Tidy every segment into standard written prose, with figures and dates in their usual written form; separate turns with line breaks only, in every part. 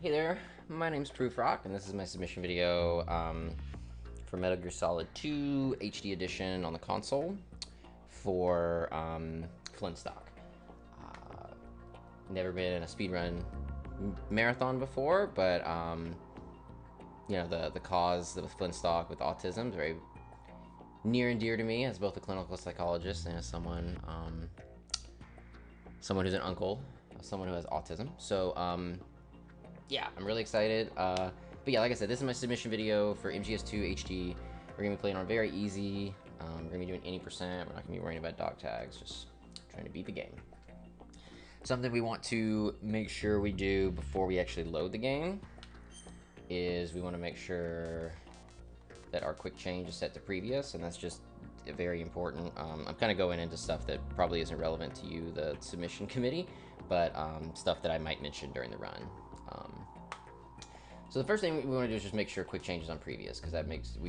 Hey there, my name's Proofrock, and this is my submission video for Metal Gear Solid 2 HD Edition on the console for Flynn stock. Never been in a speedrun marathon before, but you know, the cause with Flynn stock with autism is very near and dear to me as both a clinical psychologist and as someone who's an uncle of someone who has autism. So yeah, I'm really excited. But yeah, like I said, this is my submission video for MGS2 HD. We're gonna be playing on very easy. We're gonna be doing any percent. We're not gonna be worrying about dog tags. Just trying to beat the game. Something we want to make sure we do before we actually load the game is we want to make sure that our quick change is set to previous, and that's just very important. I'm kind of going into stuff that probably isn't relevant to you, the submission committee, but stuff that I might mention during the run. So the first thing we want to do is just make sure quick change is on previous, because that makes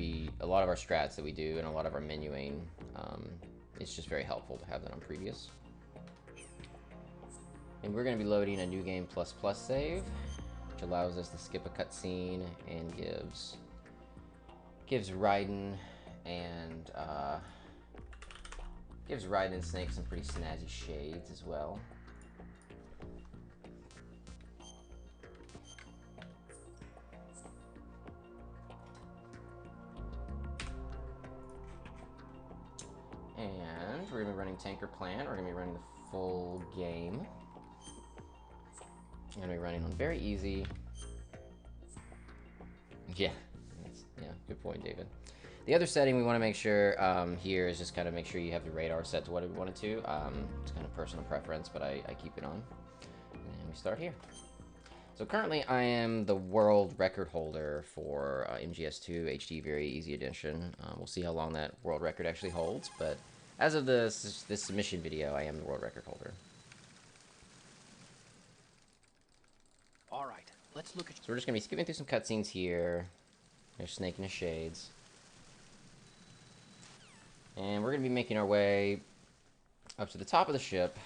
a lot of our strats that we do and a lot of our menuing, it's just very helpful to have that on previous. And we're going to be loading a new game ++ save, which allows us to skip a cutscene and gives Raiden and Snake some pretty snazzy shades as well. And we're going to be running Tanker Plant. We're going to be running the full game. I'm going to be running on very easy. Yeah, good point, David. The other setting we want to make sure here is just kind of make sure you have the radar set to what we want it to. It's kind of personal preference, but I keep it on. And we start here. So currently I am the world record holder for MGS2 HD Very Easy Edition. We'll see how long that world record actually holds, but as of this submission video, I am the world record holder.
All right, let's look at.
So we're just gonna be skipping through some cutscenes here. There's Snake in his shades. And we're gonna be making our way up to the top of the ship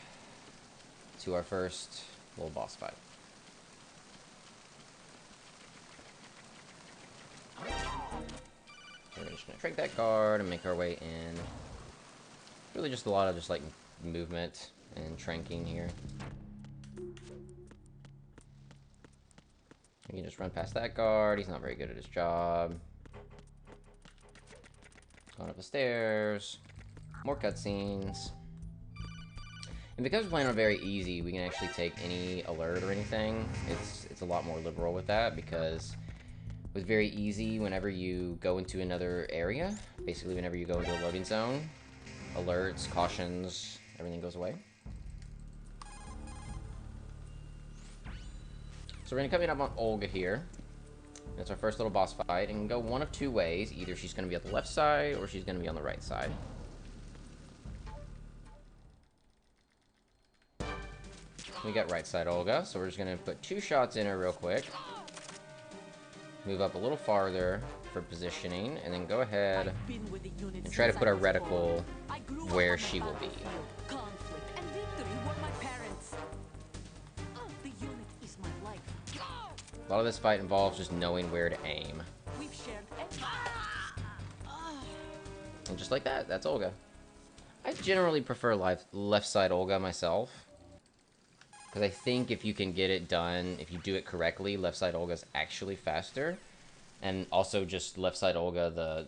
to our first little boss fight. We're just gonna break that guard and make our way in. Really just a lot of just like movement and tranking here. We can just run past that guard. He's not very good at his job. Going up the stairs. More cutscenes. And because we're playing on very easy, we can actually take any alert or anything. It's a lot more liberal with that, because with very easy, whenever you go into another area, basically whenever you go into a loading zone, alerts, cautions, everything goes away. So we're going to come up on Olga here. It's our first little boss fight, and go one of two ways. Either she's going to be on the left side, or she's going to be on the right side. We got right side Olga, so we're just going to put 2 shots in her real quick. Move up a little farther for positioning, and then go ahead and try to put our reticle where she will be. A lot of this fight involves just knowing where to aim. And just like that, that's Olga. I generally prefer left side Olga myself, because I think if you can get it done, if you do it correctly, left side Olga's actually faster. And also just left side Olga,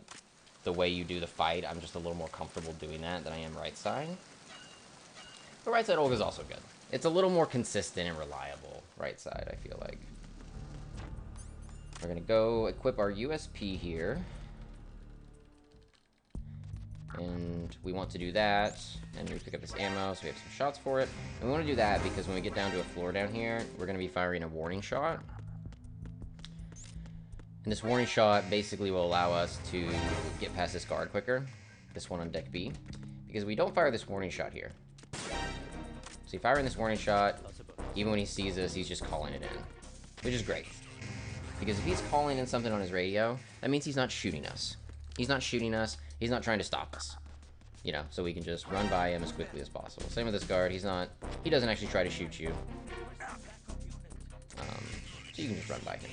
the way you do the fight, I'm just a little more comfortable doing that than I am right side. But right side Olga's also good. It's a little more consistent and reliable, right side, I feel like. We're gonna go equip our USP here. And we want to do that, and we pick up this ammo, so we have some shots for it. And we want to do that because when we get down to a floor down here, we're gonna be firing a warning shot. And this warning shot basically will allow us to get past this guard quicker. This one on deck B. Because we don't fire this warning shot here. So you fire in this warning shot, even when he sees us, he's just calling it in. Which is great. Because if he's calling in something on his radio, that means he's not shooting us. He's not shooting us. He's not trying to stop us. You know, so we can just run by him as quickly as possible. Same with this guard. He doesn't actually try to shoot you. So So you can just run by him.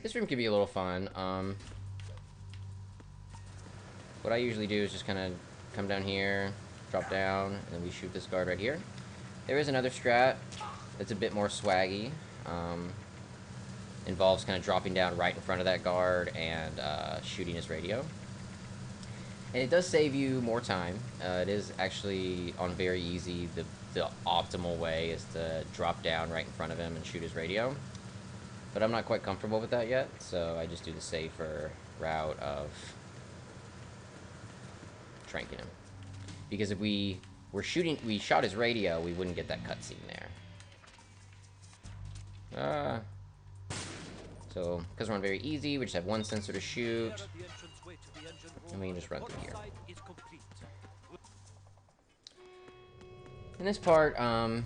This room can be a little fun. What I usually do is just kind of come down here, drop down, and then we shoot this guard right here. There is another strat that's a bit more swaggy. Involves kind of dropping down right in front of that guard and shooting his radio. And it does save you more time. It is actually on very easy. The optimal way is to drop down right in front of him and shoot his radio. But I'm not quite comfortable with that yet, so I just do the safer route of tranking him. Because if we shot his radio, we wouldn't get that cutscene there. So, because we're on very easy, we just have one sensor to shoot. And we can just run through here. In this part, I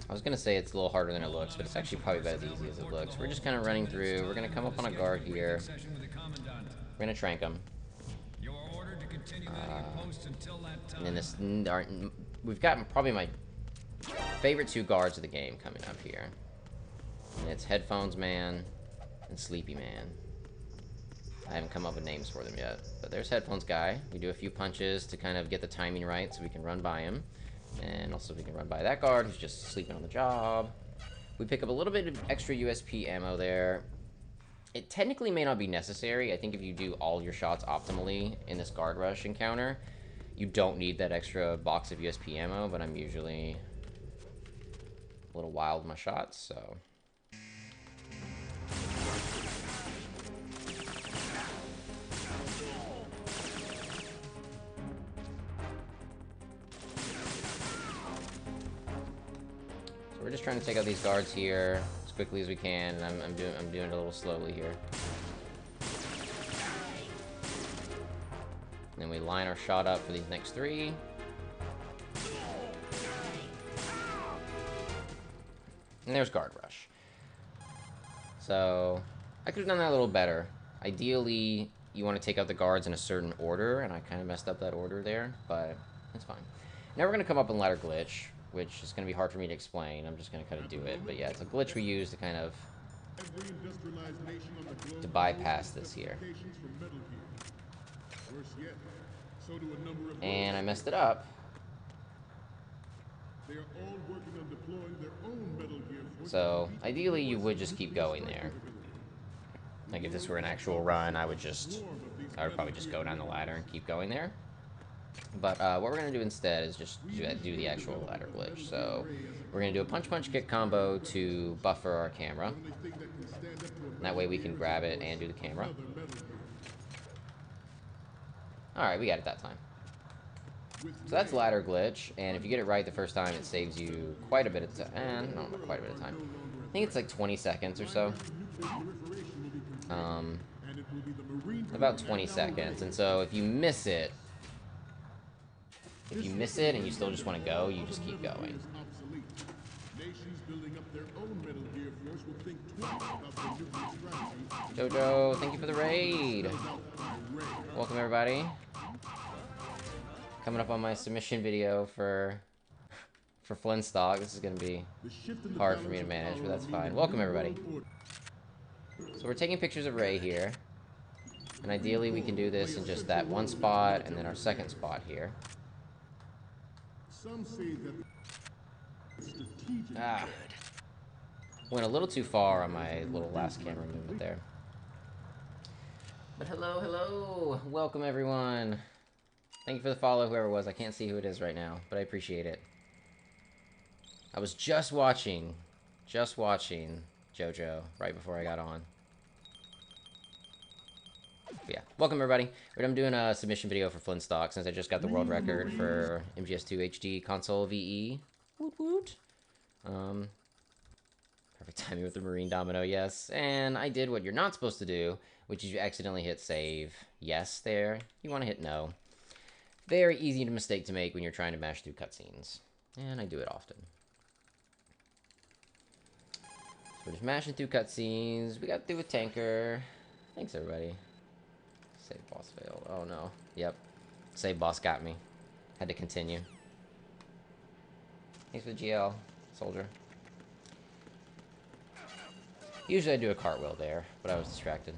was going to say it's a little harder than it looks, but it's actually probably about as easy as it looks. We're just kind of running through. We're going to come up on a guard here. We're going to trank him. And then this, we've got probably my favorite two guards of the game coming up here. And it's Headphones Man and Sleepy Man. I haven't come up with names for them yet. But there's Headphones Guy. We do a few punches to kind of get the timing right so we can run by him. And also we can run by that guard who's just sleeping on the job. We pick up a little bit of extra USP ammo there. It technically may not be necessary. I think if you do all your shots optimally in this guard rush encounter, you don't need that extra box of USP ammo, but I'm usually a little wild with my shots, so... So we're just trying to take out these guards here as quickly as we can, and I'm doing it a little slowly here. And then we line our shot up for these next three. And there's guard rush. So I could have done that a little better. Ideally, you want to take out the guards in a certain order, and I kind of messed up that order there, but it's fine. Now we're going to come up on ladder glitch, which is going to be hard for me to explain. I'm just going to kind of do it. But yeah, it's a glitch we use to kind of bypass this here. And I messed it up. So ideally you would just keep going there. Like if this were an actual run, I would probably just go down the ladder and keep going there. But what we're going to do instead is just do the actual ladder glitch. So we're going to do a punch-punch-kick combo to buffer our camera. And that way we can grab it and do the camera. Alright, we got it that time. So that's ladder glitch, and if you get it right the first time, it saves you quite a bit of time. No, not quite a bit of time. I think it's like 20 seconds or so. About 20 seconds. And so if you miss it and you still just want to go, you just keep going. Jojo, thank you for the raid. Welcome everybody. Coming up on my submission video for Flynn stock. This is going to be hard for me to manage, but that's fine. Welcome everybody. So we're taking pictures of Ray here. And ideally we can do this in just that one spot and then our second spot here. Ah. Went a little too far on my little last camera movement there. But hello, hello! Welcome everyone! Thank you for the follow, whoever it was. I can't see who it is right now, but I appreciate it. I was just watching Jojo right before I got on. But yeah, welcome everybody. I'm doing a submission video for Flynn stock since I just got the world record for MGS2 HD console VE. Woot woot. Perfect timing with the Marine Domino, yes. And I did what you're not supposed to do, which is you accidentally hit save yes there. You want to hit no. Very easy mistake to make when you're trying to mash through cutscenes. And I do it often. So we're just mashing through cutscenes. We got through a tanker. Thanks, everybody. Save boss failed. Oh, no. Yep. Save boss got me. Had to continue. Thanks for the GL, soldier. Usually I do a cartwheel there, but I was distracted.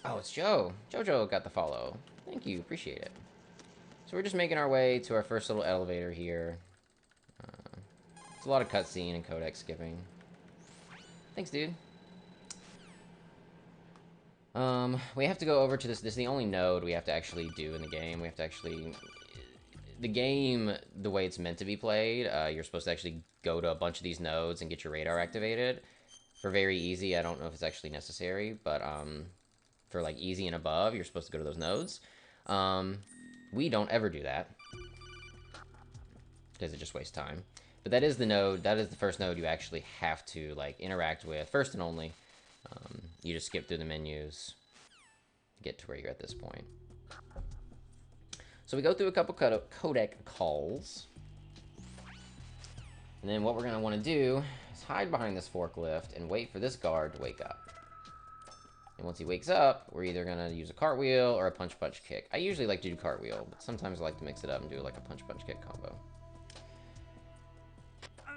Oh, it's Joe. Jojo got the follow. Thank you, appreciate it. So we're just making our way to our first little elevator here. It's a lot of cutscene and codec skipping. Thanks, dude. We have to go over to this. This is the only node we have to actually do in the game. We have to actually... The game, the way it's meant to be played, you're supposed to actually go to a bunch of these nodes and get your radar activated. For very easy, I don't know if it's actually necessary, but for like easy and above, you're supposed to go to those nodes. We don't ever do that, because it just wastes time. But that is the node, that is the first node you actually have to like interact with, first and only. You just skip through the menus to get to where you're at this point. So we go through a couple codec calls. And then what we're going to want to do is hide behind this forklift and wait for this guard to wake up. And once he wakes up, we're either going to use a cartwheel or a punch-punch kick. I usually like to do cartwheel, but sometimes I like to mix it up and do like a punch-punch kick combo.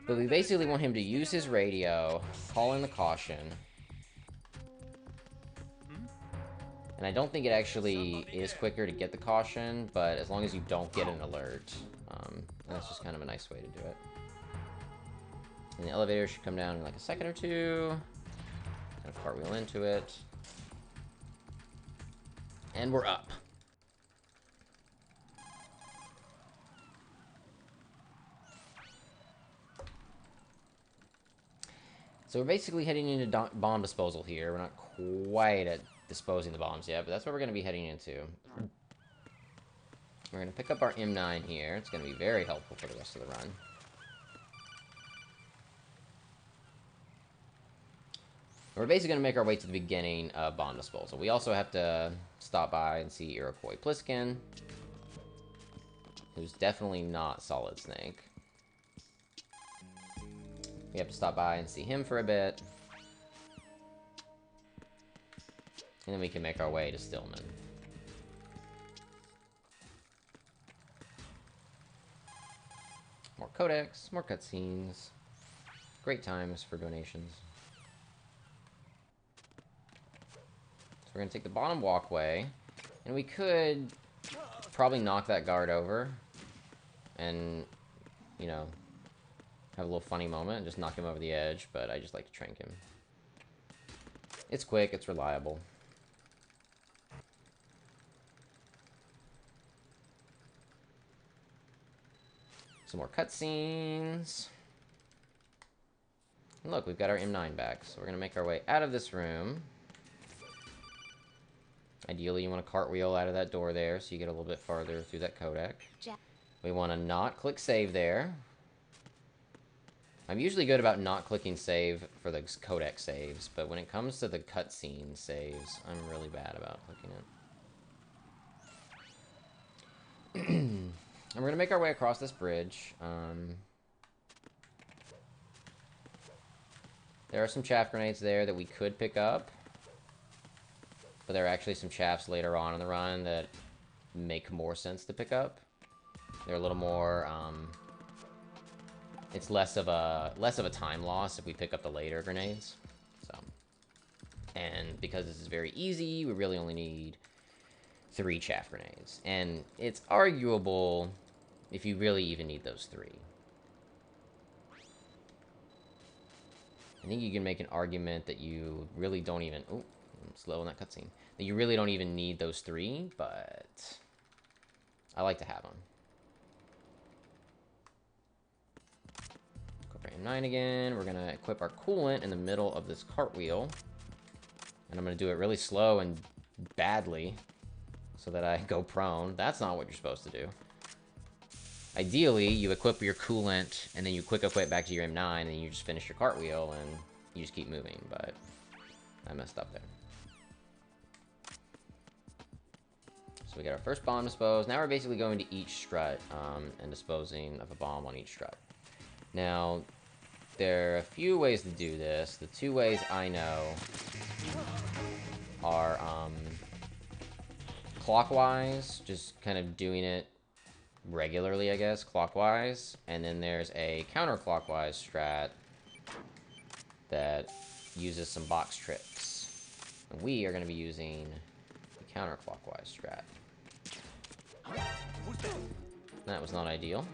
But we basically want him to use his radio, call in the caution. And I don't think it actually is quicker to get the caution, but as long as you don't get an alert, that's just kind of a nice way to do it. And the elevator should come down in like a second or two. Kind of cartwheel into it. And we're up. So we're basically heading into bomb disposal here. We're not quite at disposing the bombs yet, but that's what we're going to be heading into. We're going to pick up our M9 here. It's going to be very helpful for the rest of the run. We're basically going to make our way to the beginning of bomb disposal. We also have to stop by and see Iroquois Pliskin, who's definitely not Solid Snake. We have to stop by and see him for a bit. And then we can make our way to Stillman. More codecs, more cutscenes. Great times for donations. So we're going to take the bottom walkway. And we could probably knock that guard over. And, you know, have a little funny moment and just knock him over the edge. But I just like to trank him. It's quick, it's reliable. Some more cutscenes. And look, we've got our M9 back. So we're going to make our way out of this room. Ideally, you want to cartwheel out of that door there so you get a little bit farther through that codec. We want to not click save there. I'm usually good about not clicking save for the codec saves, but when it comes to the cutscene saves, I'm really bad about clicking it. And we're going to make our way across this bridge. There are some chaff grenades there that we could pick up. But there are actually some chaffs later on in the run that make more sense to pick up. They're a little more, it's less of a time loss if we pick up the later grenades. So, and because this is very easy, we really only need 3 chaff grenades. And it's arguable if you really even need those 3. I think you can make an argument that you really don't even... Oh, I'm slow in that cutscene. That you really don't even need those 3, but I like to have them. Go for M9 again. We're going to equip our coolant in the middle of this cartwheel. And I'm going to do it really slow and badly so that I go prone. That's not what you're supposed to do. Ideally, you equip your coolant, and then you quick equip back to your M9, and you just finish your cartwheel, and you just keep moving, but I messed up there. So we got our first bomb disposed. Now we're basically going to each strut, and disposing of a bomb on each strut. Now, there are a few ways to do this. The 2 ways I know are, clockwise, just kind of doing it regularly, I guess, clockwise. And then there's a counterclockwise strat that uses some box tricks. And we are going to be using the counterclockwise strat. That was not ideal.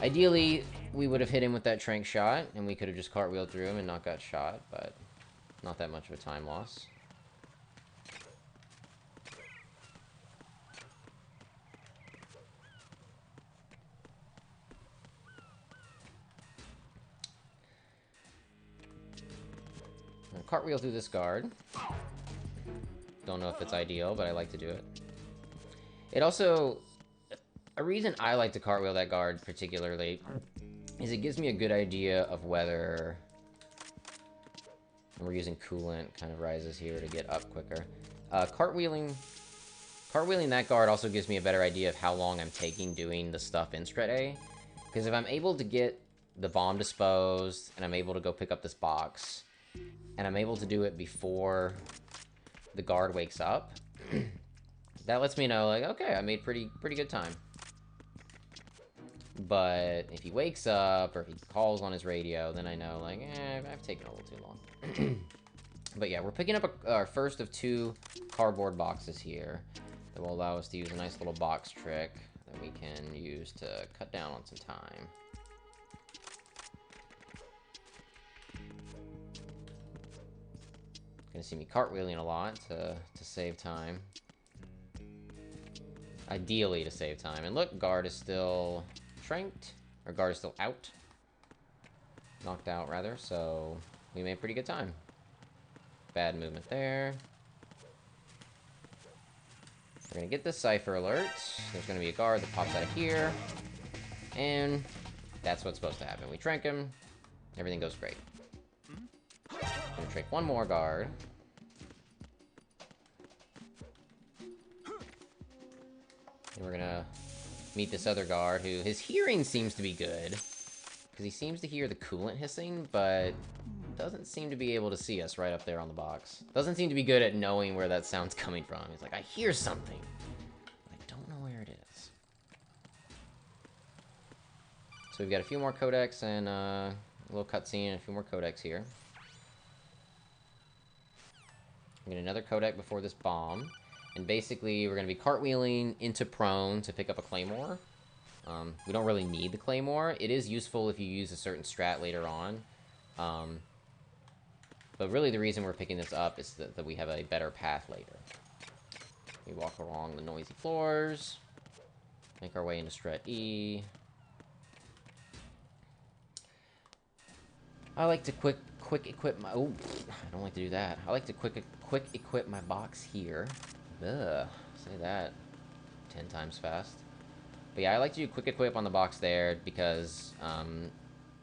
Ideally, we would have hit him with that trank shot, and we could have just cartwheeled through him and not got shot, but not that much of a time loss. Cartwheel through this guard. Don't know if it's ideal, but I like to do it. It also... A reason I like to cartwheel that guard particularly is it gives me a good idea of whether... And we're using coolant, kind of rises here to get up quicker. Cartwheeling that guard also gives me a better idea of how long I'm taking doing the stuff in Strat A. Because if I'm able to get the bomb disposed, and I'm able to go pick up this box, and I'm able to do it before the guard wakes up, that lets me know, like, okay, I made pretty good time. But if he wakes up, or if he calls on his radio, then I know, like, I've taken a little too long. But yeah, we're picking up our first of 2 cardboard boxes here that will allow us to use a nice little box trick that we can use to cut down on some time. Gonna see me cartwheeling a lot to save time. Ideally to save time. And look, guard is still tranked, or guard is still out. Knocked out, rather, so we made pretty good time. Bad movement there. We're gonna get this Cypher alert. There's gonna be a guard that pops out of here. And that's what's supposed to happen. We trank him, everything goes great. I'm gonna trank one more guard. And we're gonna meet this other guard who, his hearing seems to be good. Because he seems to hear the coolant hissing, but doesn't seem to be able to see us right up there on the box. Doesn't seem to be good at knowing where that sound's coming from. He's like, I hear something. I don't know where it is. So we've got a few more codecs and a little cutscene and a few more codecs here. We get another codec before this bomb. And basically, we're going to be cartwheeling into prone to pick up a claymore. We don't really need the claymore. It is useful if you use a certain strat later on. But really the reason we're picking this up is that we have a better path later. We walk along the noisy floors. Make our way into Strat E. I like to quick equip my... Oh, I don't like to do that. I like to quick equip my box here. Ugh, say that 10 times fast. But yeah, I like to do quick equip on the box there because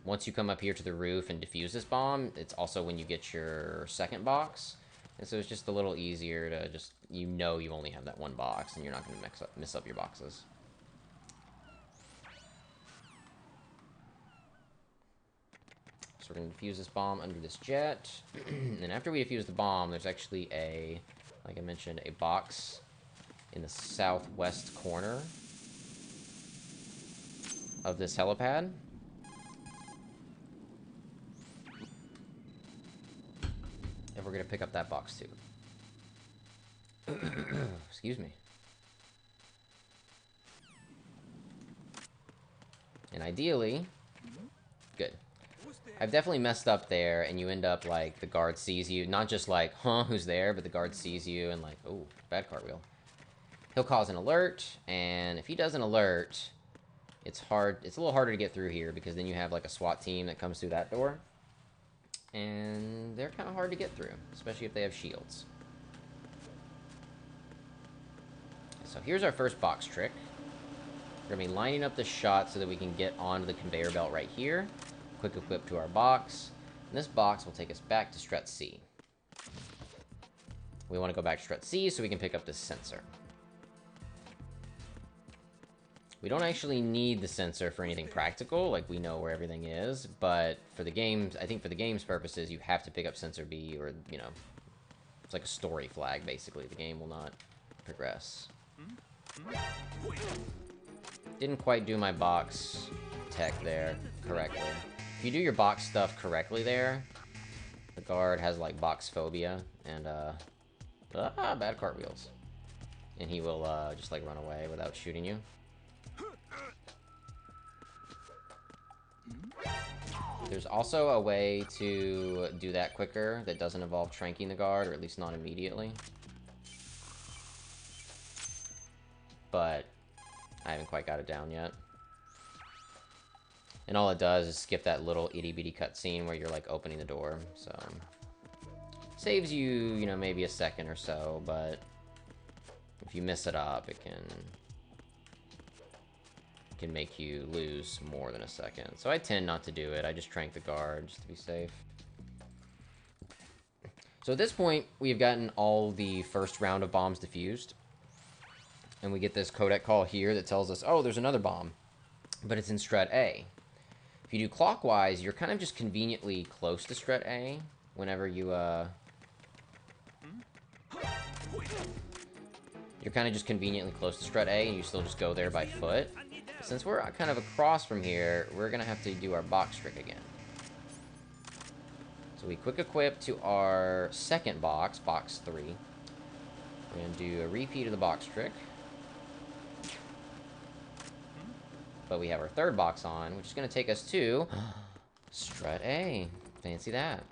once you come up here to the roof and defuse this bomb, it's also when you get your second box. And so it's just a little easier to just, you know you only have that one box and you're not going to miss up your boxes. So we're going to defuse this bomb under this jet. And after we defuse the bomb, there's actually a, like I mentioned, a box in the southwest corner of this helipad. And we're going to pick up that box too. Excuse me. And ideally, good. I've definitely messed up there, and you end up, like, the guard sees you. Not just like, huh, who's there? But the guard sees you, and like, oh, bad cartwheel. He'll cause an alert, and if he does an alert, it's hard. It's a little harder to get through here, because then you have, like, a SWAT team that comes through that door. And they're kind of hard to get through, especially if they have shields. So here's our first box trick. We're going to be lining up the shot so that we can get onto the conveyor belt right here. Quick equip to our box. And this box will take us back to Strat C. We want to go back to Strat C so we can pick up this sensor. We don't actually need the sensor for anything practical, like we know where everything is, but for the game's, I think for the game's purposes, you have to pick up sensor B, or, you know, it's like a story flag, basically. The game will not progress. Didn't quite do my box tech there correctly. If you do your box stuff correctly there, the guard has like box phobia and bad cartwheels. And he will just like run away without shooting you. There's also a way to do that quicker that doesn't involve tranking the guard, or at least not immediately. But I haven't quite got it down yet. And all it does is skip that little itty-bitty cutscene where you're like opening the door, so saves you, you know, maybe a second or so, but if you mess it up, it can make you lose more than a second. So I tend not to do it. I just trank the guard just to be safe. So at this point, we've gotten all the first round of bombs defused. And we get this codec call here that tells us, oh, there's another bomb, but it's in strut A. If you do clockwise, you're kind of just conveniently close to strut A whenever you, you're kind of just conveniently close to strut A, and you still just go there by foot. Since we're kind of across from here, we're going to have to do our box trick again. So we quick equip to our second box, box 3. We're going to do a repeat of the box trick. But we have our third box on, which is going to take us to strut A. Fancy that.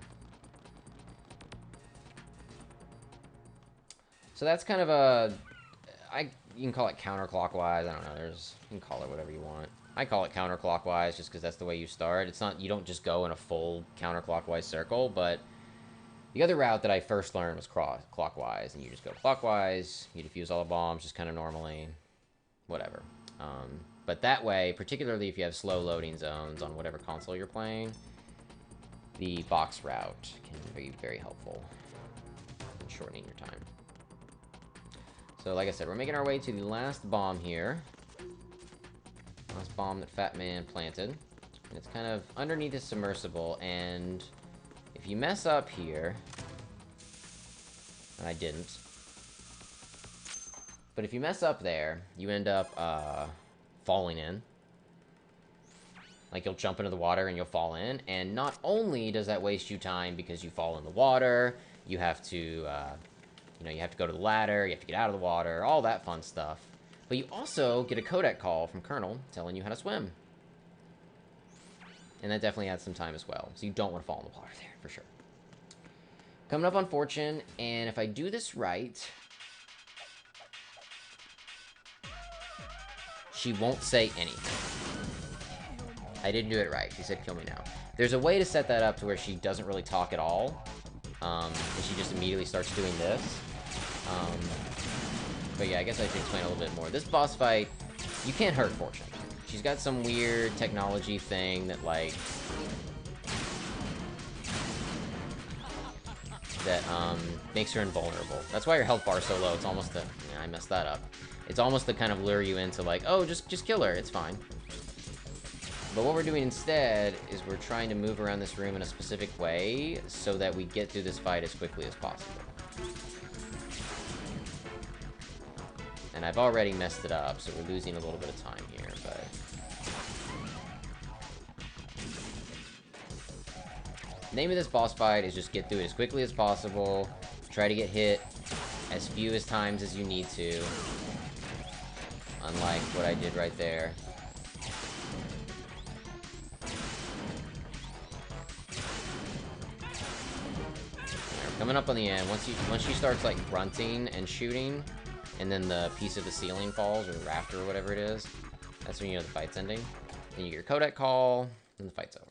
So that's kind of a... you can call it counterclockwise. I don't know. You can call it whatever you want. I call it counterclockwise just because that's the way you start. It's not... You don't just go in a full counterclockwise circle, but the other route that I first learned was clockwise, and you just go clockwise, you defuse all the bombs just kind of normally, whatever. But that way, particularly if you have slow loading zones on whatever console you're playing, the box route can be very helpful in shortening your time. So like I said, we're making our way to the last bomb here. Last bomb that Fat Man planted. And it's kind of underneath the submersible, and if you mess up here, and I didn't, but if you mess up there, you end up falling in. Like, you'll jump into the water and you'll fall in, and not only does that waste you time because you fall in the water, you have to, you know, you have to go to the ladder, you have to get out of the water, all that fun stuff. But you also get a codec call from Colonel telling you how to swim. And that definitely adds some time as well. So you don't want to fall in the water there, for sure. Coming up on Fortune, and if I do this right, she won't say anything. I didn't do it right. She said, kill me now. There's a way to set that up to where she doesn't really talk at all. And she just immediately starts doing this. But yeah, I guess I should explain a little bit more. This boss fight, you can't hurt Fortune. She's got some weird technology thing that, like, that makes her invulnerable. That's why her health bar is so low. It's almost the... Yeah, I messed that up. It's almost to kind of lure you into, like, oh, just kill her. It's fine. But what we're doing instead is we're trying to move around this room in a specific way so that we get through this fight as quickly as possible. And I've already messed it up, so we're losing a little bit of time here, but... The name of this boss fight is just get through it as quickly as possible, try to get hit as few as times as you need to, unlike what I did right there. Coming up on the end, once she starts like grunting and shooting, and then the piece of the ceiling falls, or the rafter, or whatever it is, that's when you know the fight's ending. Then you get your codec call, and the fight's over.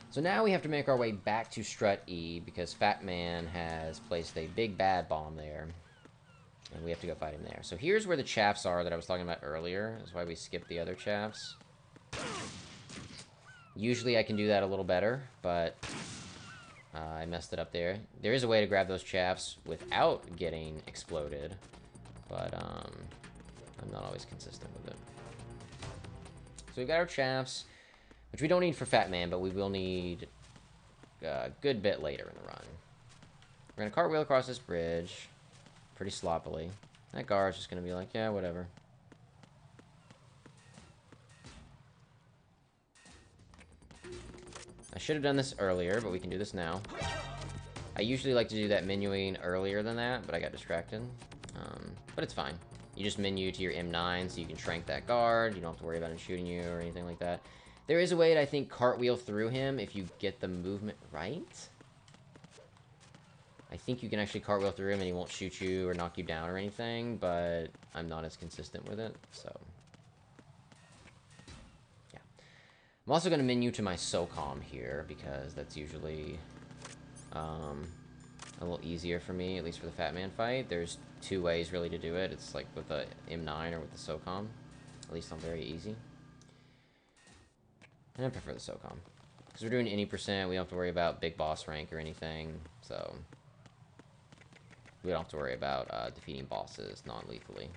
So now we have to make our way back to Strut E, because Fat Man has placed a big bad bomb there, and we have to go fight him there. So here's where the chaffs are that I was talking about earlier. That's why we skipped the other chaffs. Usually I can do that a little better, but I messed it up there. There is a way to grab those chaffs without getting exploded, but I'm not always consistent with it. So we've got our chaffs, which we don't need for Fat Man, but we will need a good bit later in the run. We're going to cartwheel across this bridge, pretty sloppily. That guard's just gonna be like, yeah, whatever. I should have done this earlier, but we can do this now. I usually like to do that menuing earlier than that, but I got distracted. But it's fine. You just menu to your M9 so you can shrink that guard. You don't have to worry about him shooting you or anything like that. There is a way to, I think, cartwheel through him if you get the movement right. I think you can actually cartwheel through him and he won't shoot you or knock you down or anything, but I'm not as consistent with it, so... yeah. I'm also going to menu to my SOCOM here, because that's usually a little easier for me, at least for the Fat Man fight. There's two ways, really, to do it. It's like with the M9 or with the SOCOM. At least on very easy. And I prefer the SOCOM. Because we're doing any percent, we don't have to worry about big boss rank or anything, so... we don't have to worry about defeating bosses non-lethally.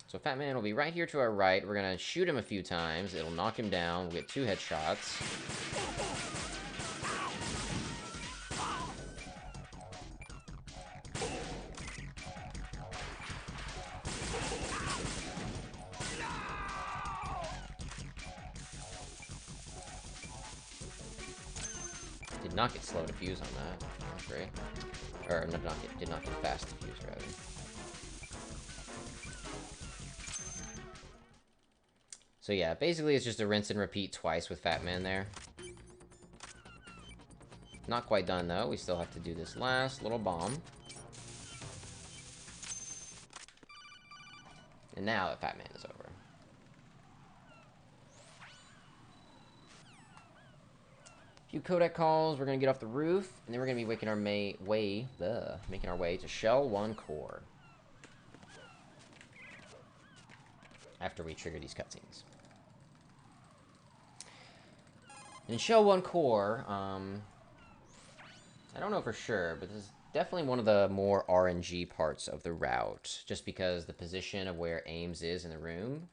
So Fat Man will be right here to our right. We're going to shoot him a few times. It'll knock him down. We'll get 2 headshots. Did not get slow defuse on that. That's great. Or, did not get fast defuse, rather. So yeah, basically it's just a rinse and repeat twice with Fat Man there. Not quite done, though. We still have to do this last little bomb. And now the Fat Man is over. A few codec calls. We're going to get off the roof. And then we're going to be making our way to Shell 1 core. After we trigger these cutscenes. In Shell 1 core, I don't know for sure, but this is definitely one of the more RNG parts of the route, just because the position of where Ames is in the room.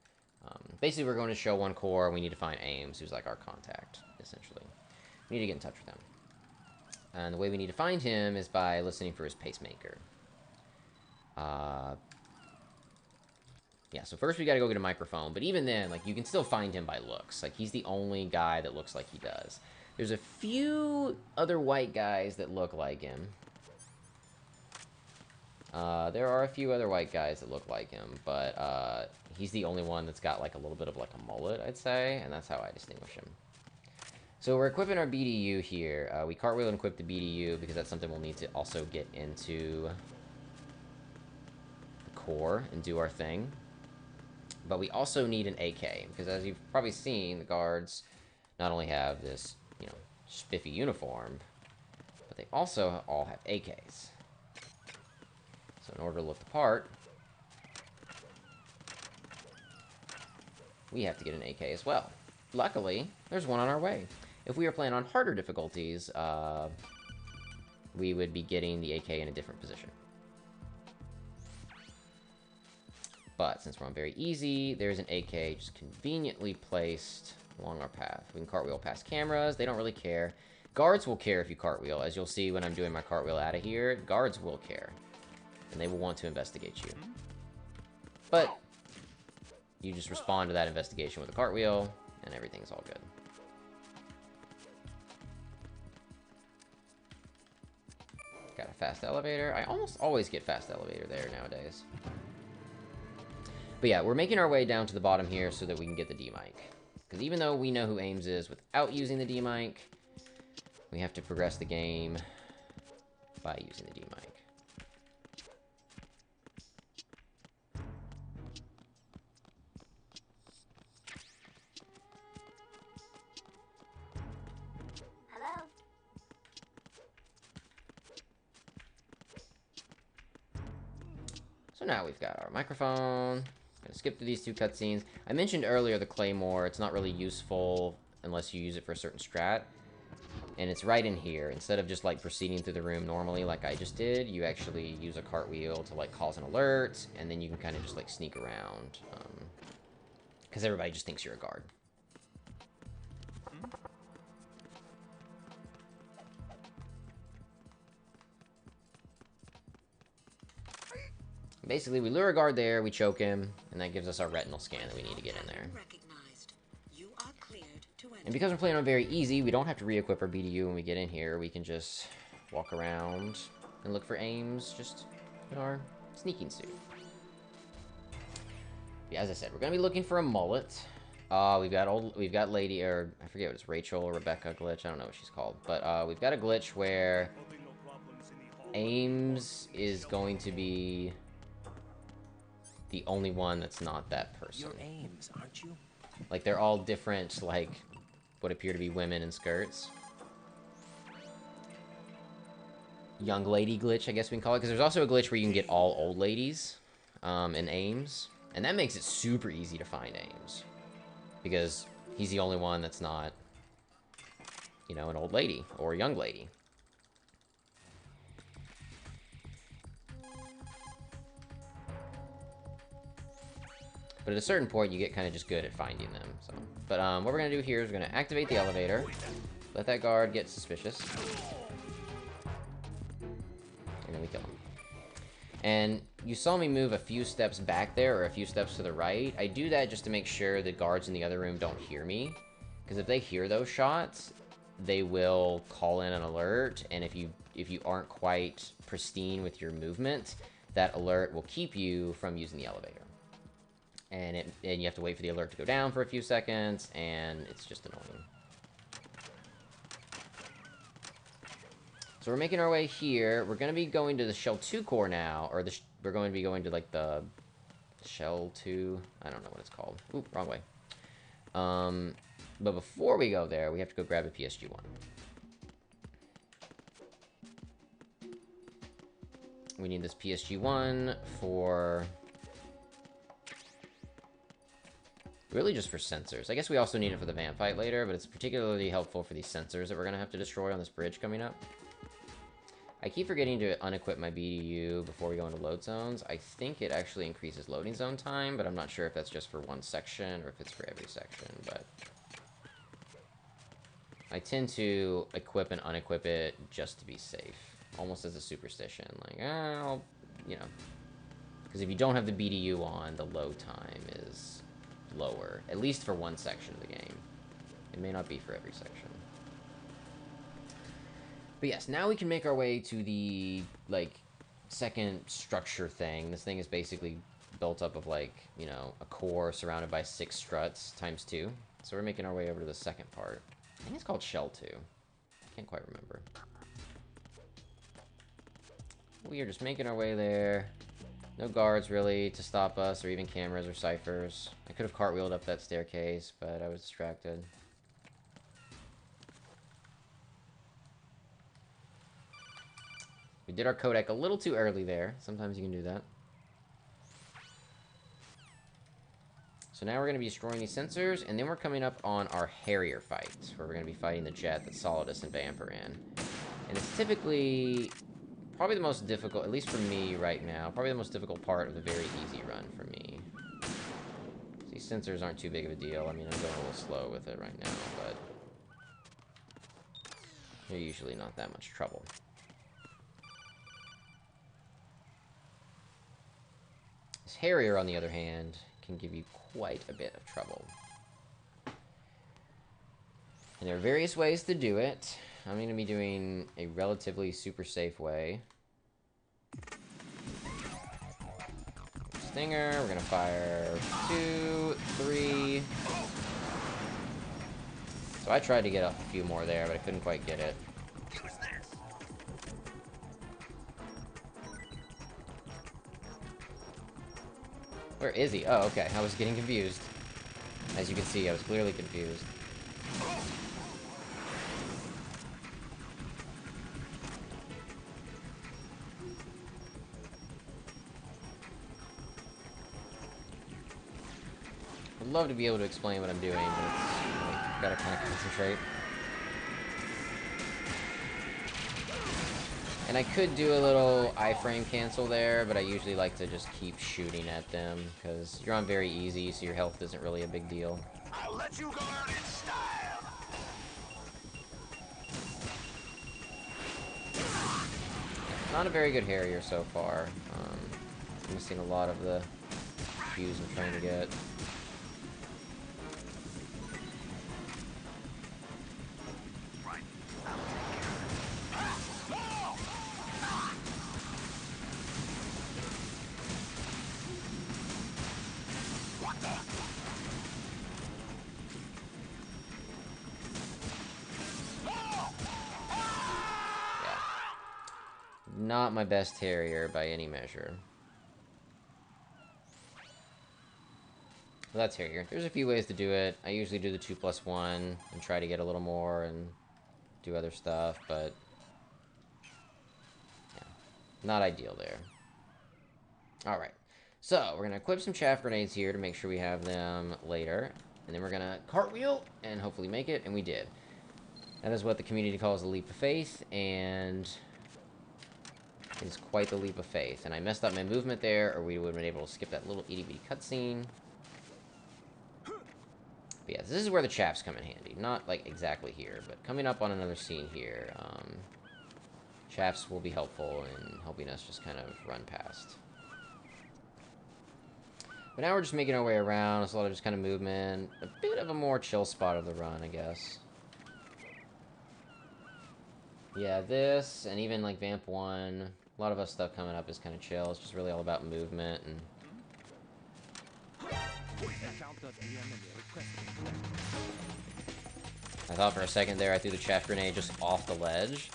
Basically, we're going to Shell 1 core, and we need to find Ames, who's like our contact, essentially. We need to get in touch with him. And the way we need to find him is by listening for his pacemaker. Yeah, so first we gotta go get a microphone, but even then, like, you can still find him by looks. Like, he's the only guy that looks like he does. There's a few other white guys that look like him. There are a few other white guys that look like him, but, he's the only one that's got, like, a little bit of, like, a mullet, I'd say, and that's how I distinguish him. So we're equipping our BDU here. We cartwheel and equip the BDU because that's something we'll need to also get into the core and do our thing. But we also need an AK, because as you've probably seen, the guards not only have this, you know, spiffy uniform, but they also all have AKs. So in order to look the part, we have to get an AK as well. Luckily, there's one on our way. If we were playing on harder difficulties, we would be getting the AK in a different position. But since we're on very easy, there's an AK just conveniently placed along our path. We can cartwheel past cameras. They don't really care. Guards will care if you cartwheel. As you'll see when I'm doing my cartwheel out of here, guards will care. And they will want to investigate you. But you just respond to that investigation with a cartwheel, and everything's all good. Got a fast elevator. I almost always get fast elevator there nowadays. But yeah, we're making our way down to the bottom here so that we can get the D-mic. Because even though we know who Ames is without using the D-mic, we have to progress the game by using the D-mic.
Hello?
So now we've got our microphone. Gonna skip through these 2 cutscenes. I mentioned earlier the Claymore. It's not really useful unless you use it for a certain strat. And it's right in here. Instead of just, like, proceeding through the room normally like I just did, you actually use a cartwheel to, like, cause an alert, and then you can kind of just, like, sneak around. Because everybody just thinks you're a guard. Basically, we lure a guard there, we choke him, and that gives us our retinal scan that we need to get in there. And because we're playing on very easy, we don't have to re-equip our BDU when we get in here. We can just walk around and look for aims, just in our sneaking suit. Yeah, as I said, we're gonna be looking for a mullet. We've got Lady, or I forget what it's, Rachel or Rebecca glitch. I don't know what she's called, but we've got a glitch where Ames is going to be the only one that's not that person.
You're Ames, aren't you?
Like, they're all different, like, what appear to be women in skirts. Young lady glitch, I guess we can call it, because there's also a glitch where you can get all old ladies in Ames, and that makes it super easy to find Ames, because he's the only one that's not, you know, an old lady or a young lady. But at a certain point, you get kind of just good at finding them. So, but what we're gonna do here is we're gonna activate the elevator, let that guard get suspicious, and then we kill him. And you saw me move a few steps back there, or a few steps to the right. I do that just to make sure the guards in the other room don't hear me, because if they hear those shots, they will call in an alert. And if you aren't quite pristine with your movement, that alert will keep you from using the elevator. And you have to wait for the alert to go down for a few seconds, and it's just annoying. So we're making our way here. We're going to be going to the Shell 2 core now, or we're going to be going to, like, the Shell 2. I don't know what it's called. Oop, wrong way. But before we go there, we have to go grab a PSG-1. We need this PSG-1 for... really just for sensors. I guess we also need it for the vamp fight later, but it's particularly helpful for these sensors that we're going to have to destroy on this bridge coming up. I keep forgetting to unequip my BDU before we go into load zones. I think it actually increases loading zone time, but I'm not sure if that's just for one section or if it's for every section, but... I tend to equip and unequip it just to be safe. Almost as a superstition. Like, you know. Because if you don't have the BDU on, the load time is lower. At least for one section of the game. It may not be for every section. But yes, now we can make our way to the, like, second structure thing. This thing is basically built up of, like, you know, a core surrounded by 6 struts times 2. So we're making our way over to the second part. I think it's called Shell 2. Can't quite remember. We are just making our way there. No guards, really, to stop us, or even cameras or ciphers. I could have cartwheeled up that staircase, but I was distracted. We did our codec a little too early there. Sometimes you can do that. So now we're going to be destroying these sensors, and then we're coming up on our Harrier fight, where we're going to be fighting the jet that Solidus and Vamp are in. And it's typically probably the most difficult, at least for me right now, probably the most difficult part of the very easy run for me. These sensors aren't too big of a deal. I mean, I'm going a little slow with it right now, but they're usually not that much trouble. This Harrier, on the other hand, can give you quite a bit of trouble. And there are various ways to do it. I'm going to be doing a relatively super safe way. Stinger, we're going to fire 2, 3. So I tried to get up a few more there, but I couldn't quite get it. Where is he? Oh, okay. I was getting confused. As you can see, I was clearly confused. I'd love to be able to explain what I'm doing, but it's, like, gotta kind of concentrate. And I could do a little iframe cancel there, but I usually like to just keep shooting at them, because you're on very easy, so your health isn't really a big deal.
I'll let you go out in style.
Not a very good Harrier so far. Missing a lot of the cues I'm trying to get. Not my best Harrier by any measure. Well, that's Harrier. There's a few ways to do it. I usually do the 2+1 and try to get a little more and do other stuff, but yeah, not ideal there. Alright, so we're going to equip some chaff grenades here to make sure we have them later. And then we're going to cartwheel and hopefully make it, and we did. That is what the community calls a leap of faith, and it's quite the leap of faith. And I messed up my movement there, or we would have been able to skip that little itty-bitty cutscene. But yeah, this is where the chaffs come in handy. Not, like, exactly here, but coming up on another scene here. Chaffs will be helpful in helping us just kind of run past. But now we're just making our way around. It's a lot of just kind of movement. A bit of a more chill spot of the run, I guess. Yeah, this, and even, like, Vamp 1... A lot of us stuff coming up is kind of chill. It's just really all about movement and... I thought for a second there I threw the chaff grenade just off the ledge.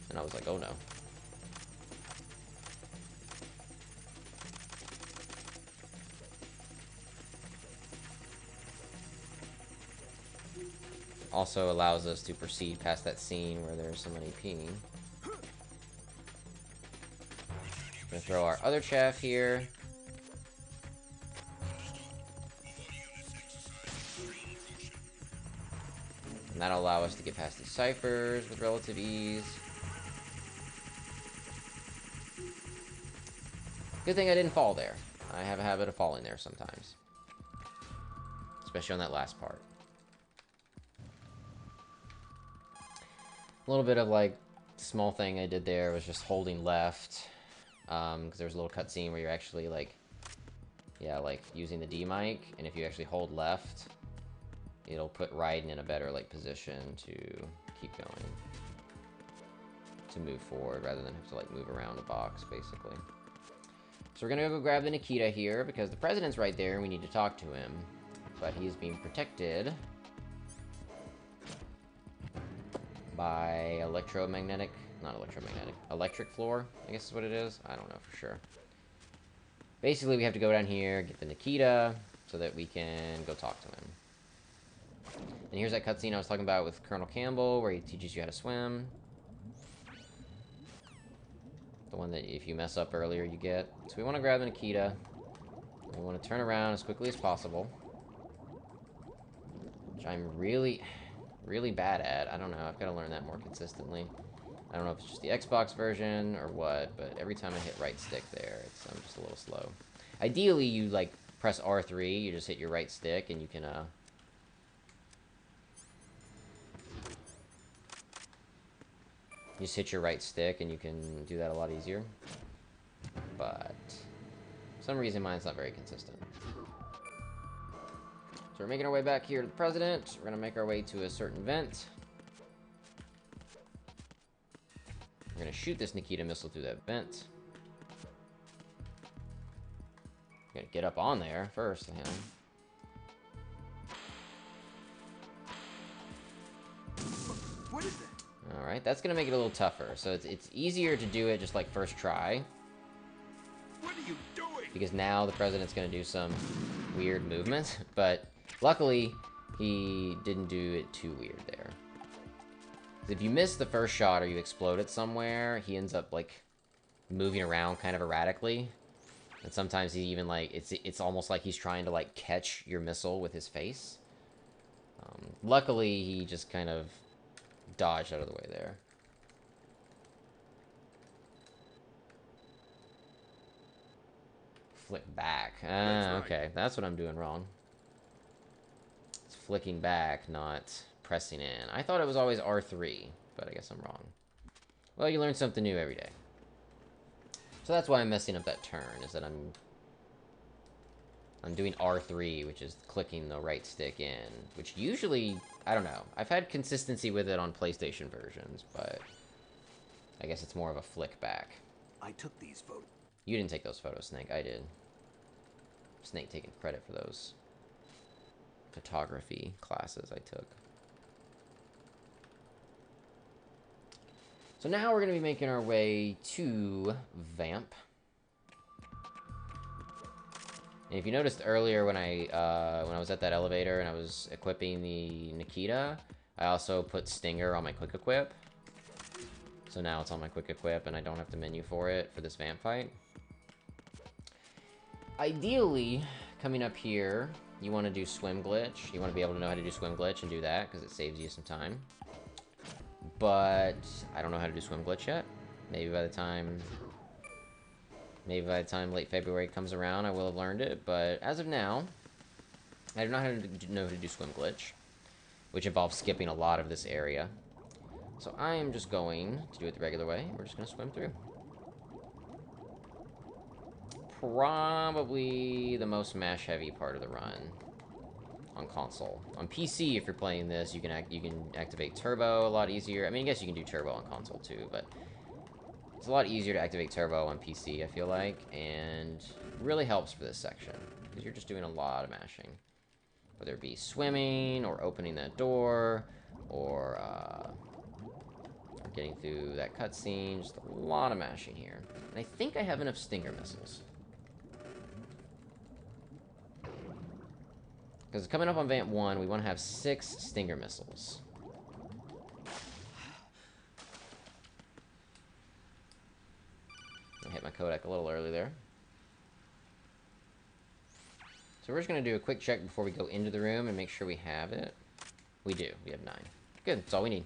And I was like, oh no. Also allows us to proceed past that scene where there's somebody peeing. Gonna throw our other chaff here. And that'll allow us to get past these ciphers with relative ease. Good thing I didn't fall there. I have a habit of falling there sometimes. Especially on that last part. A little bit of, like, small thing I did there was just holding left. Because there was a little cutscene where you're actually, like, yeah, like, using the D mic, and if you actually hold left, it'll put Raiden in a better, like, position to keep going. To move forward, rather than have to, like, move around a box, basically. So we're gonna go grab the Nikita here, because the president's right there, and we need to talk to him. But he's being protected by electromagnetic... Not electromagnetic. Electric floor, I guess is what it is. I don't know for sure. Basically, we have to go down here, get the Nikita, so that we can go talk to him. And here's that cutscene I was talking about with Colonel Campbell, where he teaches you how to swim. The one that if you mess up earlier, you get. So we want to grab the Nikita. We want to turn around as quickly as possible. Which I'm really, really bad at. I don't know. I've got to learn that more consistently. I don't know if it's just the Xbox version or what, but every time I hit right stick there, I'm just a little slow. Ideally, you, like, press R3, you just hit your right stick, and you can, you just hit your right stick, and you can do that a lot easier. But, for some reason, mine's not very consistent. So we're making our way back here to the President. We're gonna make our way to a certain vent. We're gonna shoot this Nikita missile through that vent. We're gonna get up on there first.
What is that?
Alright, that's gonna make it a little tougher. So it's easier to do it just like first try.
What are you doing?
Because now the President's gonna do some weird movements. But luckily, he didn't do it too weird there. If you miss the first shot or you explode it somewhere, he ends up, like, moving around kind of erratically. And sometimes he even, like, it's almost like he's trying to, like, catch your missile with his face. Luckily, he just kind of dodged out of the way there. Flick back.
That's
Ah,
right.
okay. That's what I'm doing wrong. It's flicking back, not pressing in. I thought it was always R3, but I guess I'm wrong. Well, you learn something new every day. So that's why I'm messing up that turn, is that I'm doing R3, which is clicking the right stick in, which usually, I don't know. I've had consistency with it on PlayStation versions, but I guess it's more of a flick back.
I took these photos.
You didn't take those photos, Snake. I did. Snake taking credit for those photography classes I took. So now we're going to be making our way to Vamp. And if you noticed earlier when I was at that elevator and I was equipping the Nikita, I also put Stinger on my quick equip. So now it's on my quick equip and I don't have to menu for it for this Vamp fight. Ideally, coming up here, you want to do swim glitch. You want to be able to know how to do swim glitch and do that because it saves you some time. But I don't know how to do swim glitch yet. Maybe by the time late February comes around, I will have learned it. But as of now, I do not know how to do swim glitch, which involves skipping a lot of this area. So I am just going to do it the regular way. We're just going to swim through. Probably the most mash-heavy part of the run on console. On PC, if you're playing this, you can activate turbo a lot easier. I mean, I guess you can do turbo on console too, but it's a lot easier to activate turbo on PC, I feel like, and really helps for this section because you're just doing a lot of mashing, whether it be swimming or opening that door or getting through that cutscene. Just a lot of mashing here, and I think I have enough Stinger missiles. Because coming up on Vamp 1, we want to have 6 Stinger missiles. I hit my codec a little early there. So we're just going to do a quick check before we go into the room and make sure we have it. We do. We have 9. Good. That's all we need.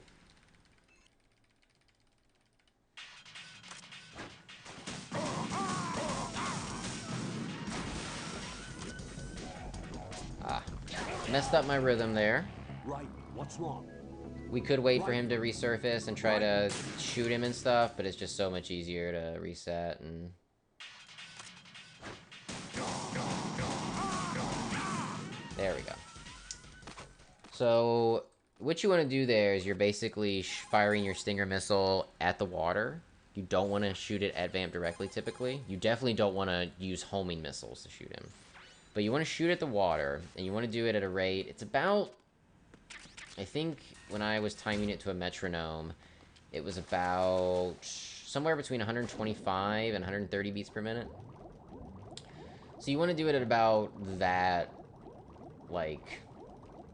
Ah. Messed up my rhythm there.
Right. What's wrong?
We could wait for him to resurface and try to shoot him and stuff, but it's just so much easier to reset and... There we go. So, what you want to do there is you're basically firing your Stinger missile at the water. You don't want to shoot it at Vamp directly, typically. You definitely don't want to use homing missiles to shoot him. But you want to shoot at the water, and you want to do it at a rate... It's about... I think when I was timing it to a metronome, it was about somewhere between 125 and 130 beats per minute. So you want to do it at about that, like,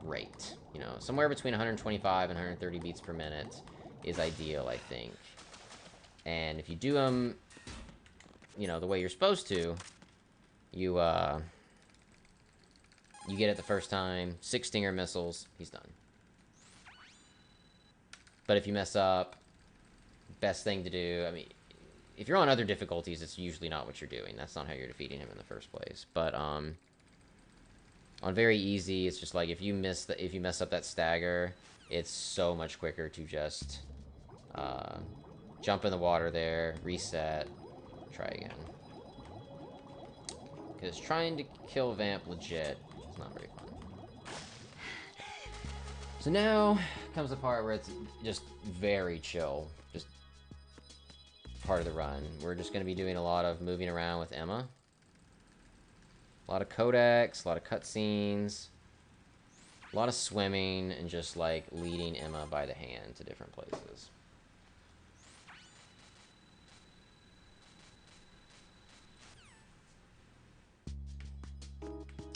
rate. You know, somewhere between 125 and 130 beats per minute is ideal, I think. And if you do them, you know, the way you're supposed to, you get it the first time, 6 Stinger missiles, he's done. But if you mess up, best thing to do, I mean, if you're on other difficulties, it's usually not what you're doing. That's not how you're defeating him in the first place. But on very easy, it's just like if you mess up that stagger, it's so much quicker to just jump in the water there, reset, try again. Because trying to kill Vamp legit is not very fun. So now comes the part where it's just very chill, just part of the run. We're just going to be doing a lot of moving around with Emma. A lot of codecs, a lot of cutscenes, a lot of swimming, and just like leading Emma by the hand to different places.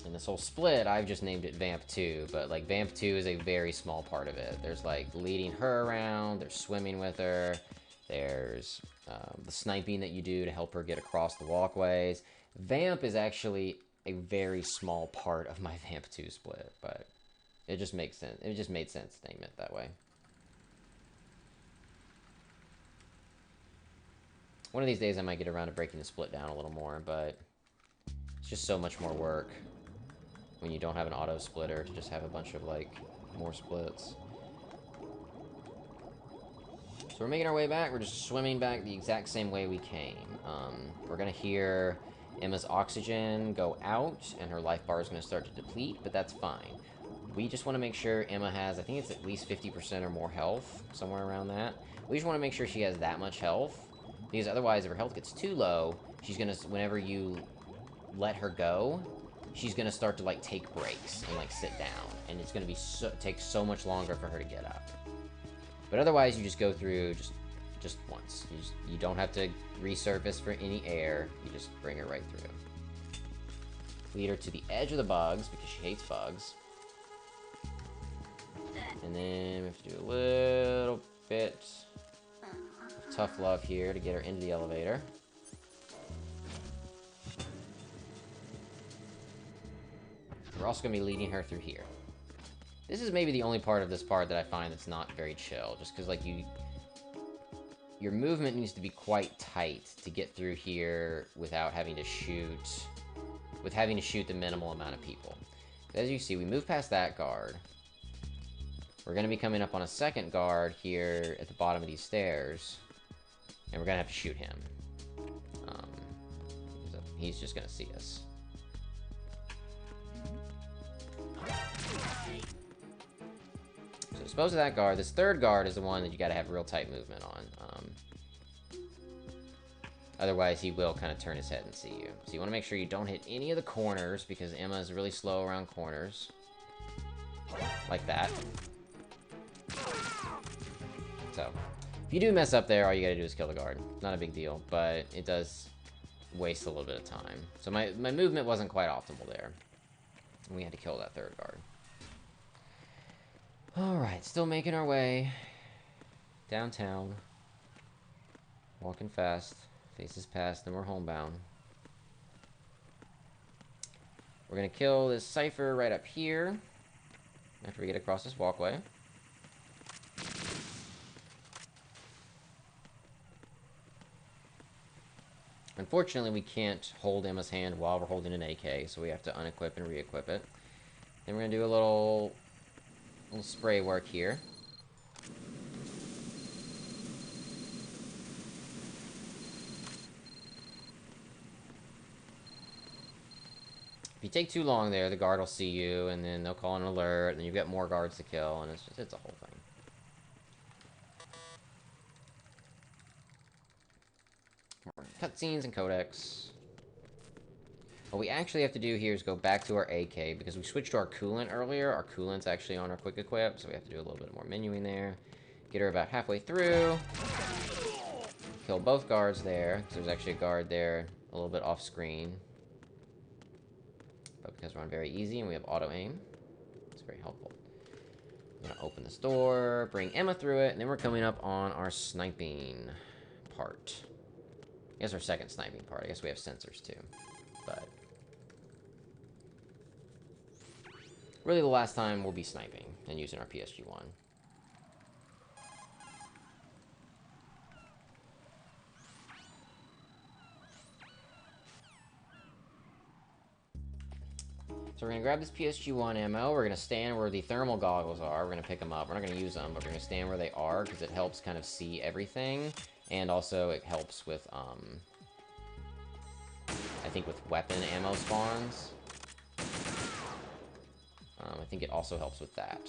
And this whole split, I've just named it Vamp 2, but like Vamp 2 is a very small part of it. There's like leading her around, there's swimming with her, there's the sniping that you do to help her get across the walkways. Vamp is actually a very small part of my Vamp 2 split, but it just makes sense. It just made sense to name it that way. One of these days I might get around to breaking the split down a little more, but It's just so much more work when you don't have an auto splitter to just have a bunch of, like, more splits. So we're making our way back. We're just swimming back the exact same way we came. We're going to hear Emma's oxygen go out, and her life bar is going to start to deplete, but that's fine. We just want to make sure Emma has, I think it's at least 50% or more health, somewhere around that. We just want to make sure she has that much health, because otherwise, if her health gets too low, she's going to, whenever you let her go, she's going to start to, like, take breaks and, like, sit down, and it's going to be take so much longer for her to get up. But otherwise, you just go through just once. You don't have to resurface for any air. You just bring her right through. Lead her to the edge of the bugs, because she hates bugs. And then we have to do a little bit of tough love here to get her into the elevator. We're also going to be leading her through here. This is maybe the only part of this part that I find that's not very chill, just because, like, your movement needs to be quite tight to get through here without having to shoot, the minimal amount of people. As you see, we move past that guard. We're going to be coming up on a second guard here at the bottom of these stairs, and we're going to have to shoot him. He's just going to see us. So dispose of that guard. This third guard is the one that you got to have real tight movement on. Otherwise, he will kind of turn his head and see you. So you want to make sure you don't hit any of the corners, because Emma is really slow around corners. Like that. So, if you do mess up there, all you gotta do is kill the guard. Not a big deal, but it does waste a little bit of time. So my movement wasn't quite optimal there. And we had to kill that third guard. Alright, still making our way downtown. Walking fast. Faces past, then we're homebound. We're gonna kill this Cypher right up here after we get across this walkway. Unfortunately, we can't hold Emma's hand while we're holding an AK, so we have to unequip and re-equip it. Then we're gonna do a little spray work here. If you take too long there, the guard will see you, and then they'll call an alert, and then you've got more guards to kill, and it's a whole thing. Cutscenes and codecs. What we actually have to do here is go back to our AK, because we switched to our coolant earlier. Our coolant's actually on our quick equip, so we have to do a little bit more menuing there. Get her about halfway through. Kill both guards there, because there's actually a guard there a little bit off screen. But because we're on very easy and we have auto aim, it's very helpful. I'm gonna open this door, bring Emma through it, and then we're coming up on our sniping part. I guess our second sniping part. I guess we have sensors too, but really the last time we'll be sniping and using our PSG-1. So we're going to grab this PSG-1 ammo. We're going to stand where the thermal goggles are. We're going to pick them up. We're not going to use them, but we're going to stand where they are because it helps kind of see everything. And also it helps with, I think with weapon ammo spawns. I think it also helps with that.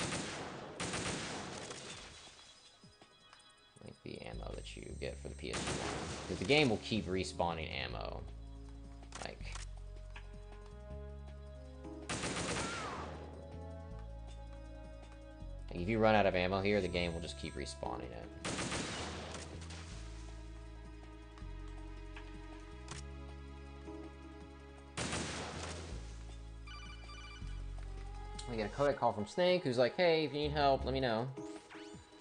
Like the ammo that you get for the PSG-1. Because the game will keep respawning ammo. Like... if you run out of ammo here, the game will just keep respawning it. We get a codec call from Snake, who's like, hey, if you need help, let me know.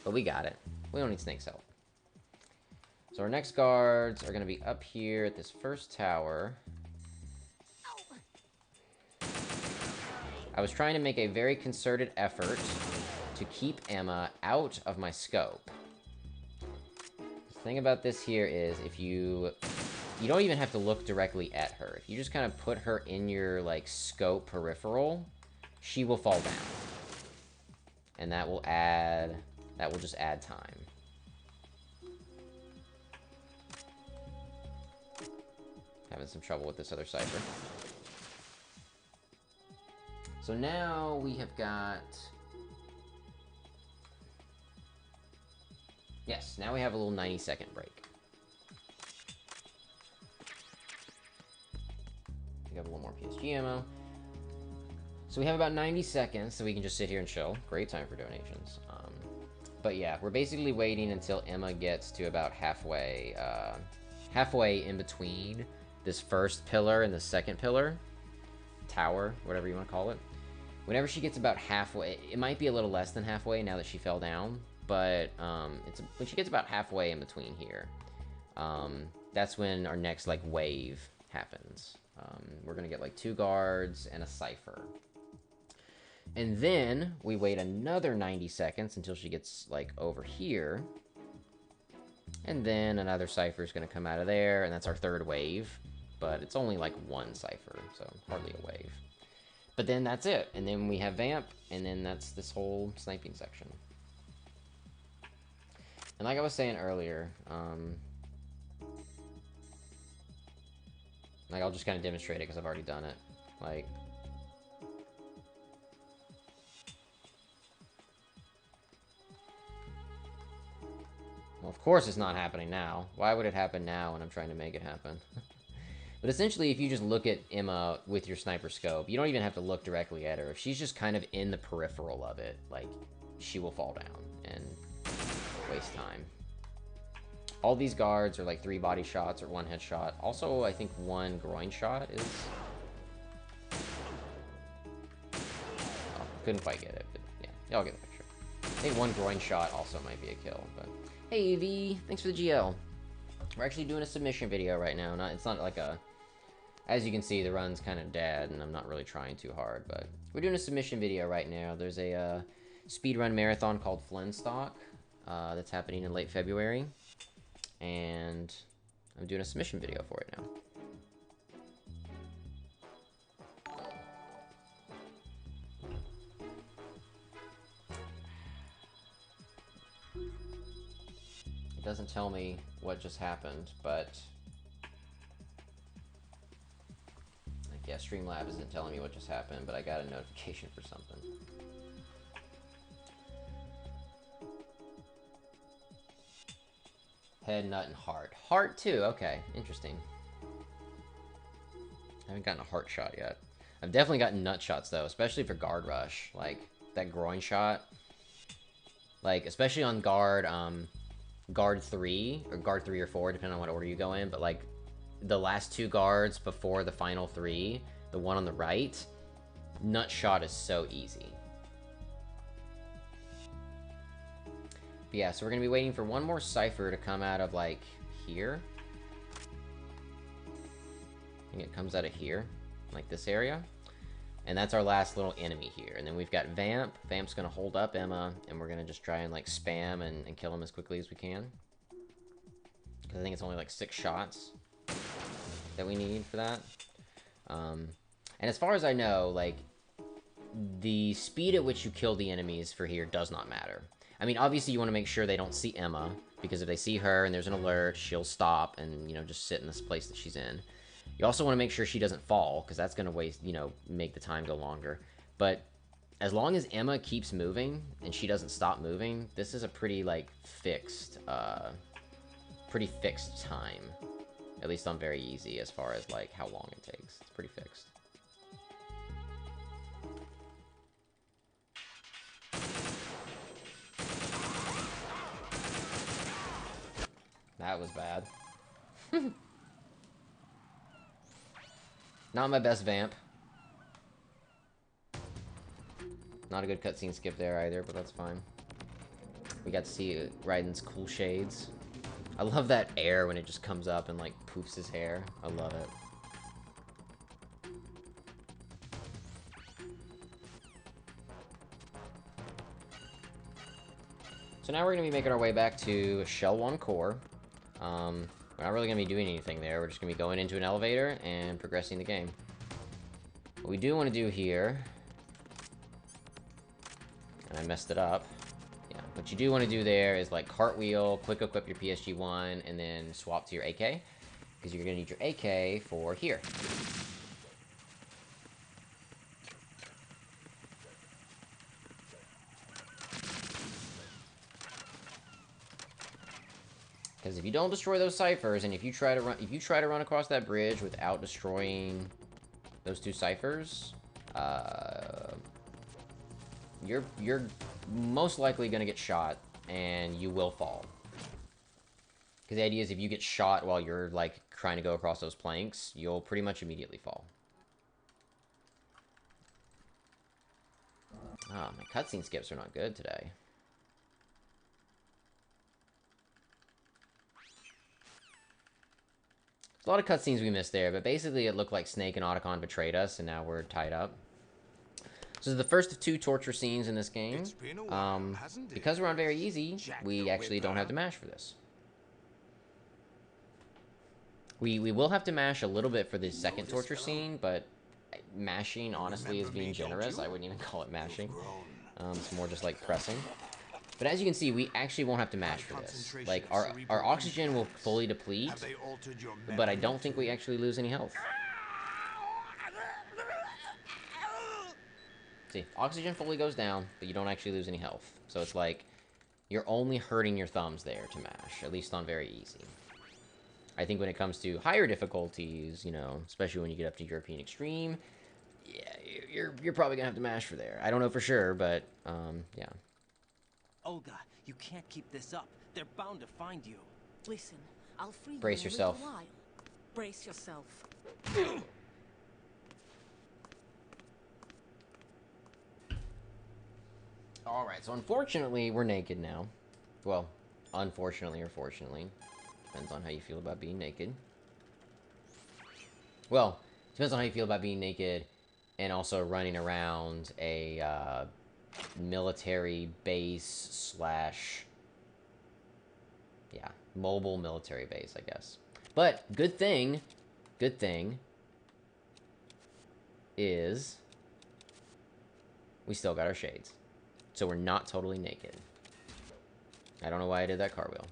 But we got it. We don't need Snake's help. So our next guards are going to be up here at this first tower. I was trying to make a very concerted effort to keep Emma out of my scope. The thing about this here is if you you don't even have to look directly at her. If you just kind of put her in your, like, scope peripheral, she will fall down. And that will just add time. Having some trouble with this other cipher. So now we have got... Yes, now we have a little 90-second break. We have a little more PSG ammo. So we have about 90 seconds, so we can just sit here and chill. Great time for donations. But yeah, we're basically waiting until Emma gets to about halfway in between this first pillar and the second pillar. Tower, whatever you want to call it. Whenever she gets about halfway, it might be a little less than halfway now that she fell down, but when she gets about halfway in between here, that's when our next, like, wave happens. We're gonna get, like, 2 guards and a cipher. And then we wait another 90 seconds until she gets, like, over here. And then another cipher is gonna come out of there, and that's our third wave. But it's only, like, 1 cipher, so hardly a wave. But then that's it. And then we have Vamp, and then that's this whole sniping section. And like I was saying earlier, like, I'll just kind of demonstrate it because I've already done it. Like... Well, of course it's not happening now. Why would it happen now when I'm trying to make it happen? But essentially, if you just look at Emma with your sniper scope, you don't even have to look directly at her. If she's just kind of in the peripheral of it, like, she will fall down and waste time. All these guards are like 3 body shots or 1 headshot. Also, I think 1 groin shot is... Oh, couldn't quite get it, but yeah, y'all get the picture. I think 1 groin shot also might be a kill, but... Hey, AV, thanks for the GL. We're actually doing a submission video right now. It's not like a... As you can see, the run's kind of dead, and I'm not really trying too hard, but... We're doing a submission video right now. There's a speedrun marathon called Flynn Stock that's happening in late February. And I'm doing a submission video for it now. It doesn't tell me what just happened, but... Like, yeah, Streamlabs isn't telling me what just happened, but I got a notification for something. Head, nut, and heart. Heart, too. Okay, interesting. I haven't gotten a heart shot yet. I've definitely gotten nut shots, though, especially for guard rush. Like, that groin shot. Like, especially on guard, guard 3, or guard 3 or 4, depending on what order you go in, but, like, the last 2 guards before the final 3, the one on the right, nut shot is so easy. But yeah, so we're gonna be waiting for 1 more cipher to come out of, like, here. I think it comes out of here, like this area. And that's our last little enemy here. And then we've got Vamp. Vamp's gonna hold up Emma, and we're gonna just try and, like, spam and kill him as quickly as we can. Because I think it's only, like, 6 shots that we need for that. And as far as I know, like, the speed at which you kill the enemies for here does not matter. I mean, obviously you want to make sure they don't see Emma, because if they see her and there's an alert, she'll stop and, you know, just sit in this place that she's in. You also want to make sure she doesn't fall, because that's going to waste, you know, make the time go longer. But as long as Emma keeps moving and she doesn't stop moving, this is a pretty, like, fixed time. At least on very easy as far as, like, how long it takes. It's pretty fixed. That was bad. Not my best Vamp. Not a good cutscene skip there either, but that's fine. We got to see Raiden's cool shades. I love that air when it just comes up and, like, poofs his hair. I love it. So now we're going to be making our way back to Shell 1 core. We're not really going to be doing anything there. We're just going to be going into an elevator and progressing the game. What we do want to do here... And I messed it up. Yeah, what you do want to do there is like cartwheel, quick equip your PSG-1, and then swap to your AK. Because you're going to need your AK for here. Because if you don't destroy those ciphers, and if you try to run across that bridge without destroying those 2 ciphers, you're most likely going to get shot, and you will fall. Because the idea is if you get shot while you're, like, trying to go across those planks, you'll pretty much immediately fall. Ah, my cutscene skips are not good today. There's a lot of cutscenes we missed there, but basically it looked like Snake and Otacon betrayed us, and now we're tied up. So this is the first of 2 torture scenes in this game. Because we're on very easy, we actually don't have to mash for this. We will have to mash a little bit for the second torture scene, but mashing, honestly, is being generous. I wouldn't even call it mashing. It's more just like pressing. But as you can see, we actually won't have to mash for this. Like, our oxygen will fully deplete, but I don't think we actually lose any health. See, oxygen fully goes down, but you don't actually lose any health. So it's like, you're only hurting your thumbs there to mash, at least on very easy. I think when it comes to higher difficulties, you know, especially when you get up to European Extreme, yeah, you're probably gonna have to mash for there. I don't know for sure, but, yeah.
Olga, you can't keep this up. They're bound to find you.
Listen, I'll free
Brace
you in a
yourself.
little while. Brace yourself.
Alright, so unfortunately, we're naked now. Well, unfortunately or fortunately. Depends on how you feel about being naked. Well, depends on how you feel about being naked and also running around a military base slash... yeah, mobile military base, I guess. But, good thing is we still got our shades. So we're not totally naked. I don't know why I did that cartwheel.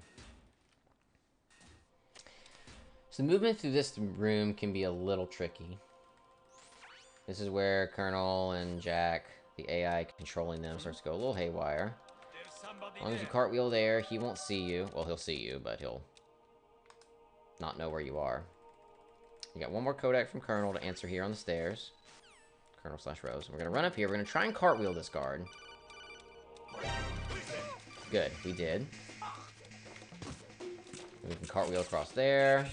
So movement through this room can be a little tricky. This is where Colonel and Jack, the AI controlling them, starts to go a little haywire. As long as you cartwheel there, he won't see you. Well, he'll see you, but he'll not know where you are. You got one more Kodak from Colonel to answer here on the stairs. Colonel/Rose. We're going to run up here. We're going to try and cartwheel this guard. Good, we did. We can cartwheel across there.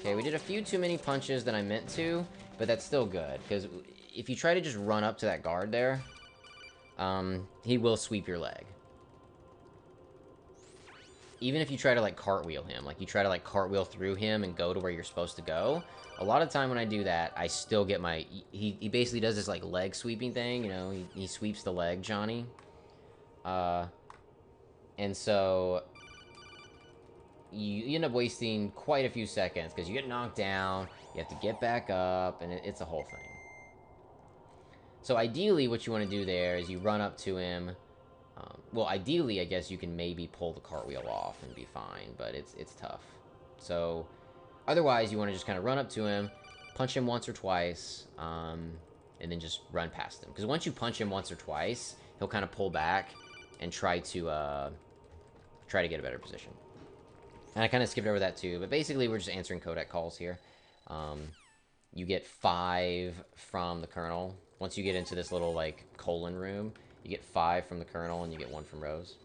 Okay, we did a few too many punches than I meant to, but that's still good, because if you try to just run up to that guard there, he will sweep your leg. Even if you try to, like, cartwheel him, like, you try to, like, cartwheel through him and go to where you're supposed to go, a lot of time when I do that, I still get my... He basically does this, like, leg sweeping thing, you know? He sweeps the leg, Johnny. And so... You end up wasting quite a few seconds, because you get knocked down, you have to get back up, and it's a whole thing. So ideally, what you want to do there is you run up to him... well, ideally, I guess you can maybe pull the cartwheel off and be fine, but it's tough. So... otherwise, you want to just kind of run up to him, punch him once or twice, and then just run past him. Because once you punch him once or twice, he'll kind of pull back and try to get a better position. And I kind of skipped over that too, but basically we're just answering Kodak calls here. You get 5 from the Colonel. Once you get into this little, like, colon room, you get 5 from the Colonel and you get 1 from Rose.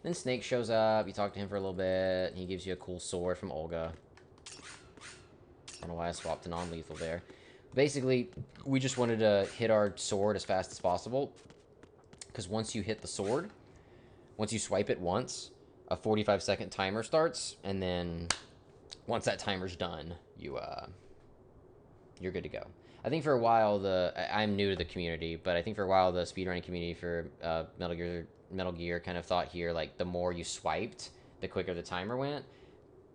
Then Snake shows up, you talk to him for a little bit, he gives you a cool sword from Olga. I don't know why I swapped to non-lethal there. Basically, we just wanted to hit our sword as fast as possible. Because once you hit the sword, once you swipe it once, a 45-second timer starts. And then once that timer's done, you're good to go. I think for a while I'm new to the community, but I think for a while the speedrunning community for Metal Gear kind of thought here like the more you swiped, the quicker the timer went.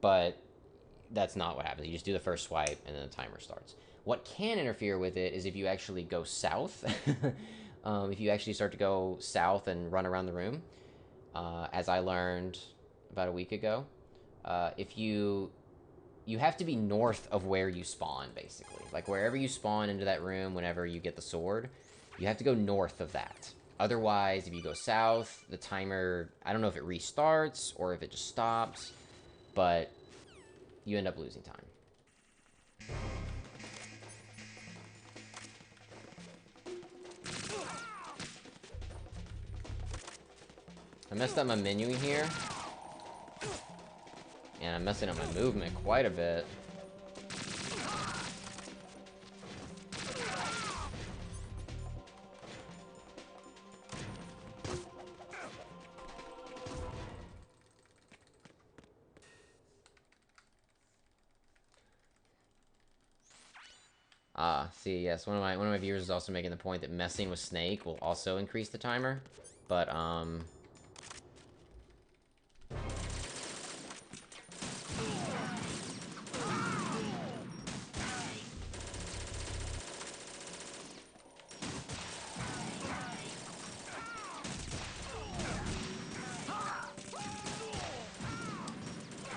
But that's not what happens. You just do the first swipe and then the timer starts. What can interfere with it is if you actually go south. If you actually start to go south and run around the room, as I learned about a week ago, if you have to be north of where you spawn, basically. Like, wherever you spawn into that room whenever you get the sword, you have to go north of that. Otherwise, if you go south, the timer, I don't know if it restarts or if it just stops, but you end up losing time. I messed up my menuing here. And I'm messing up my movement quite a bit. See, yes, one of my viewers is also making the point that messing with Snake will also increase the timer, but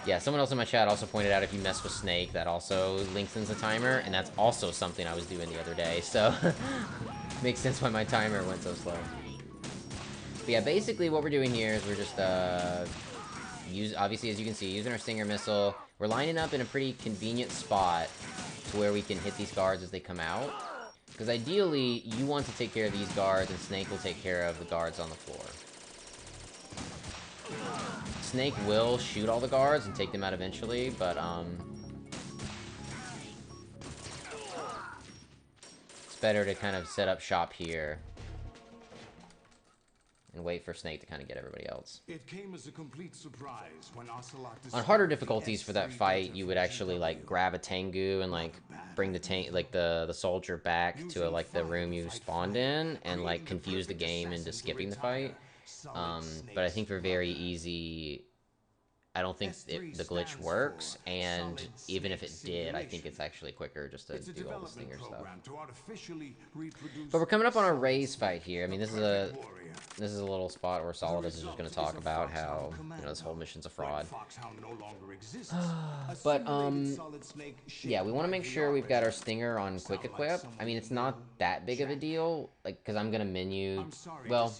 yeah, someone else in my chat also pointed out if you mess with Snake, that also lengthens the timer, and that's also something I was doing the other day, so makes sense why my timer went so slow. But yeah, basically what we're doing here is we're just, obviously, as you can see, using our Stinger Missile. We're lining up in a pretty convenient spot to where we can hit these guards as they come out. Because ideally, you want to take care of these guards, and Snake will take care of the guards on the floor. Snake will shoot all the guards and take them out eventually, but, it's better to kind of set up shop here and wait for Snake to kind of get everybody else.
It came as a complete surprise when Ocelot
On harder difficulties for that fight, you would actually, like, grab a Tengu and, like, bring the soldier back to, like, the room you spawned in and, like, confuse the game into skipping the fight. But I think for very easy, I don't think the glitch works, and even if it did, I think it's actually quicker just to do all the Stinger stuff. But we're coming up on our raise fight here. I mean, this is a little spot where Solidus is just going to talk about how, you know, this whole mission's a fraud. But, yeah, we want to make sure we've got our Stinger on quick equip. I mean, it's not that big of a deal, like, because I'm going to menu, well,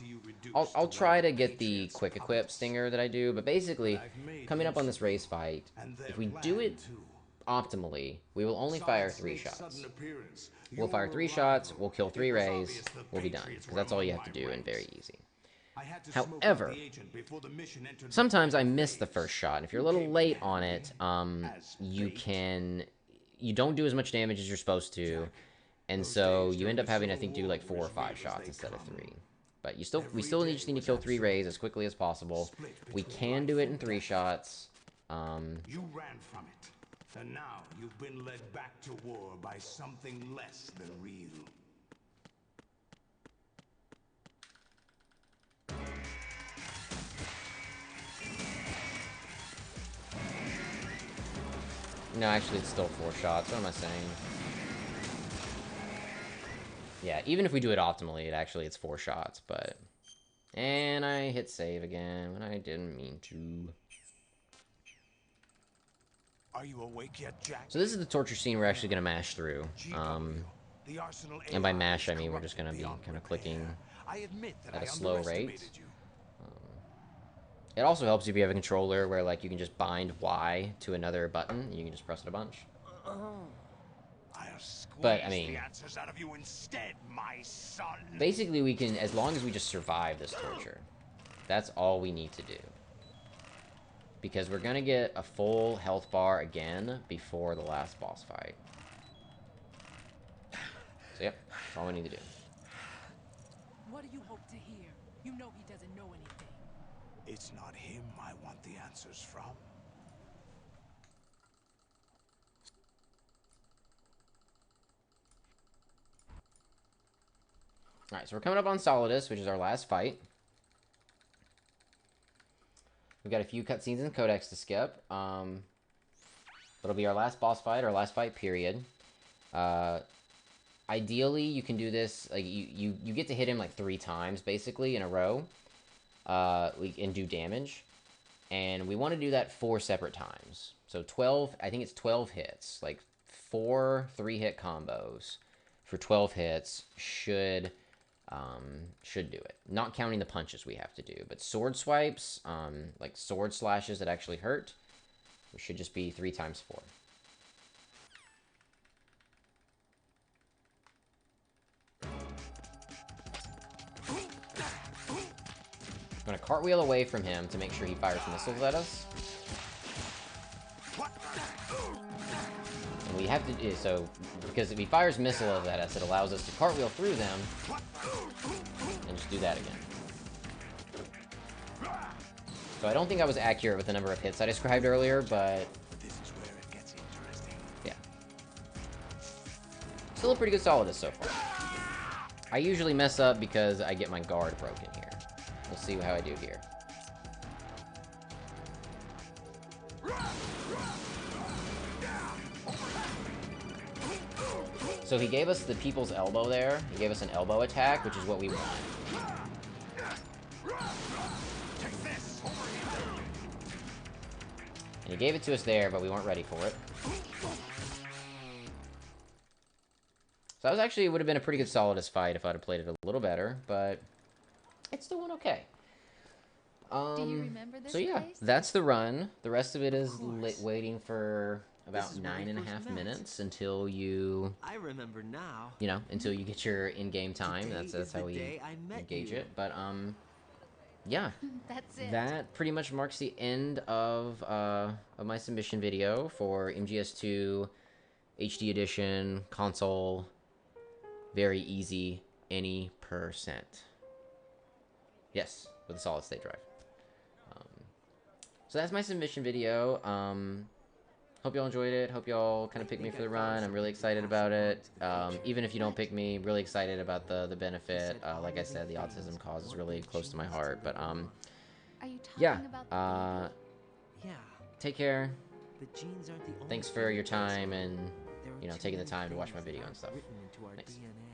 I'll try to get the quick equip Stinger that I do, but basically, coming up on this race fight, if we do it optimally, we will only fire 3 shots. We'll fire 3 shots, we'll kill 3 rays, we'll be done, because that's all you have to do and very easy. However, sometimes I miss the first shot, and if you're a little late on it, you don't do as much damage as you're supposed to, and so you end up having, I think, do like 4 or 5 shots instead of 3. But we still just need to kill 3 rays as quickly as possible. We can do it in 3 shots.
You ran from it, and now you've been led back to war by something less than real.
No, actually, it's still 4 shots. What am I saying? Yeah, even if we do it optimally, it's 4 shots, but... And I hit save again when I didn't mean to.
Are you awake yet, Jack?
So this is the torture scene we're actually going to mash through. And by mash, I mean we're just going to be kind of clicking at a slow rate. It also helps if you have a controller where, like, you can just bind Y to another button. You can just press it a bunch. But, I mean, basically we can, as long as we just survive this torture, that's all we need to do. Because we're going to get a full health bar again before the last boss fight. So, yep, that's all we need to do.
What do you hope to hear? You know he doesn't know anything.
It's not him I want the answers from.
Alright, so we're coming up on Solidus, which is our last fight. We've got a few cutscenes and codex to skip. It'll be our last boss fight, our last fight period. Ideally, you can do this, like, you get to hit him, like, 3 times, basically, in a row. And do damage. And we want to do that 4 separate times. So 12, I think it's 12 hits. Like, 4 3-hit combos for 12 hits should do it. Not counting the punches we have to do. But sword swipes, like sword slashes that actually hurt, we should just be 3 times 4. I'm going to cartwheel away from him to make sure he fires missiles at us. And we have to do so, because if he fires missiles at us, it allows us to cartwheel through them and just do that again. So I don't think I was accurate with the number of hits I described earlier, but
This is where it gets interesting.
yeah. Still a pretty good Solidus so far. I usually mess up because I get my guard broken here. We'll see how I do here. So he gave us the people's elbow there. He gave us an elbow attack, which is what we want. And he gave it to us there, but we weren't ready for it. So that was actually, it would have been a pretty good Solidus fight if I'd have played it a little better, but it still went okay.
Do you remember this
So yeah,
place?
that's the run. The rest of it is waiting for about 9.5 minutes until you,
I remember now.
you know, until you get your in-game time.
Today
That's
is
how
the
we
day I met
engage
you.
it. But yeah,
That's it.
that pretty much marks the end of my submission video for MGS2 HD Edition console. Very easy, any percent. Yes, with a solid state drive. So that's my submission video. Hope y'all enjoyed it. Hope y'all kind of picked me for the run. I'm really excited about it. Even if you don't pick me, really excited about the benefit. Like I said, the autism cause is really close to my heart. But
Are you talking
yeah.
about the
Yeah.
Take care.
The genes aren't the only
Thanks for your
thing that
time
makes us.
and
There are
you know
too
taking the
many
time to watch
things
my
that
video and
aren't
stuff.
written into our
Thanks.
DNA.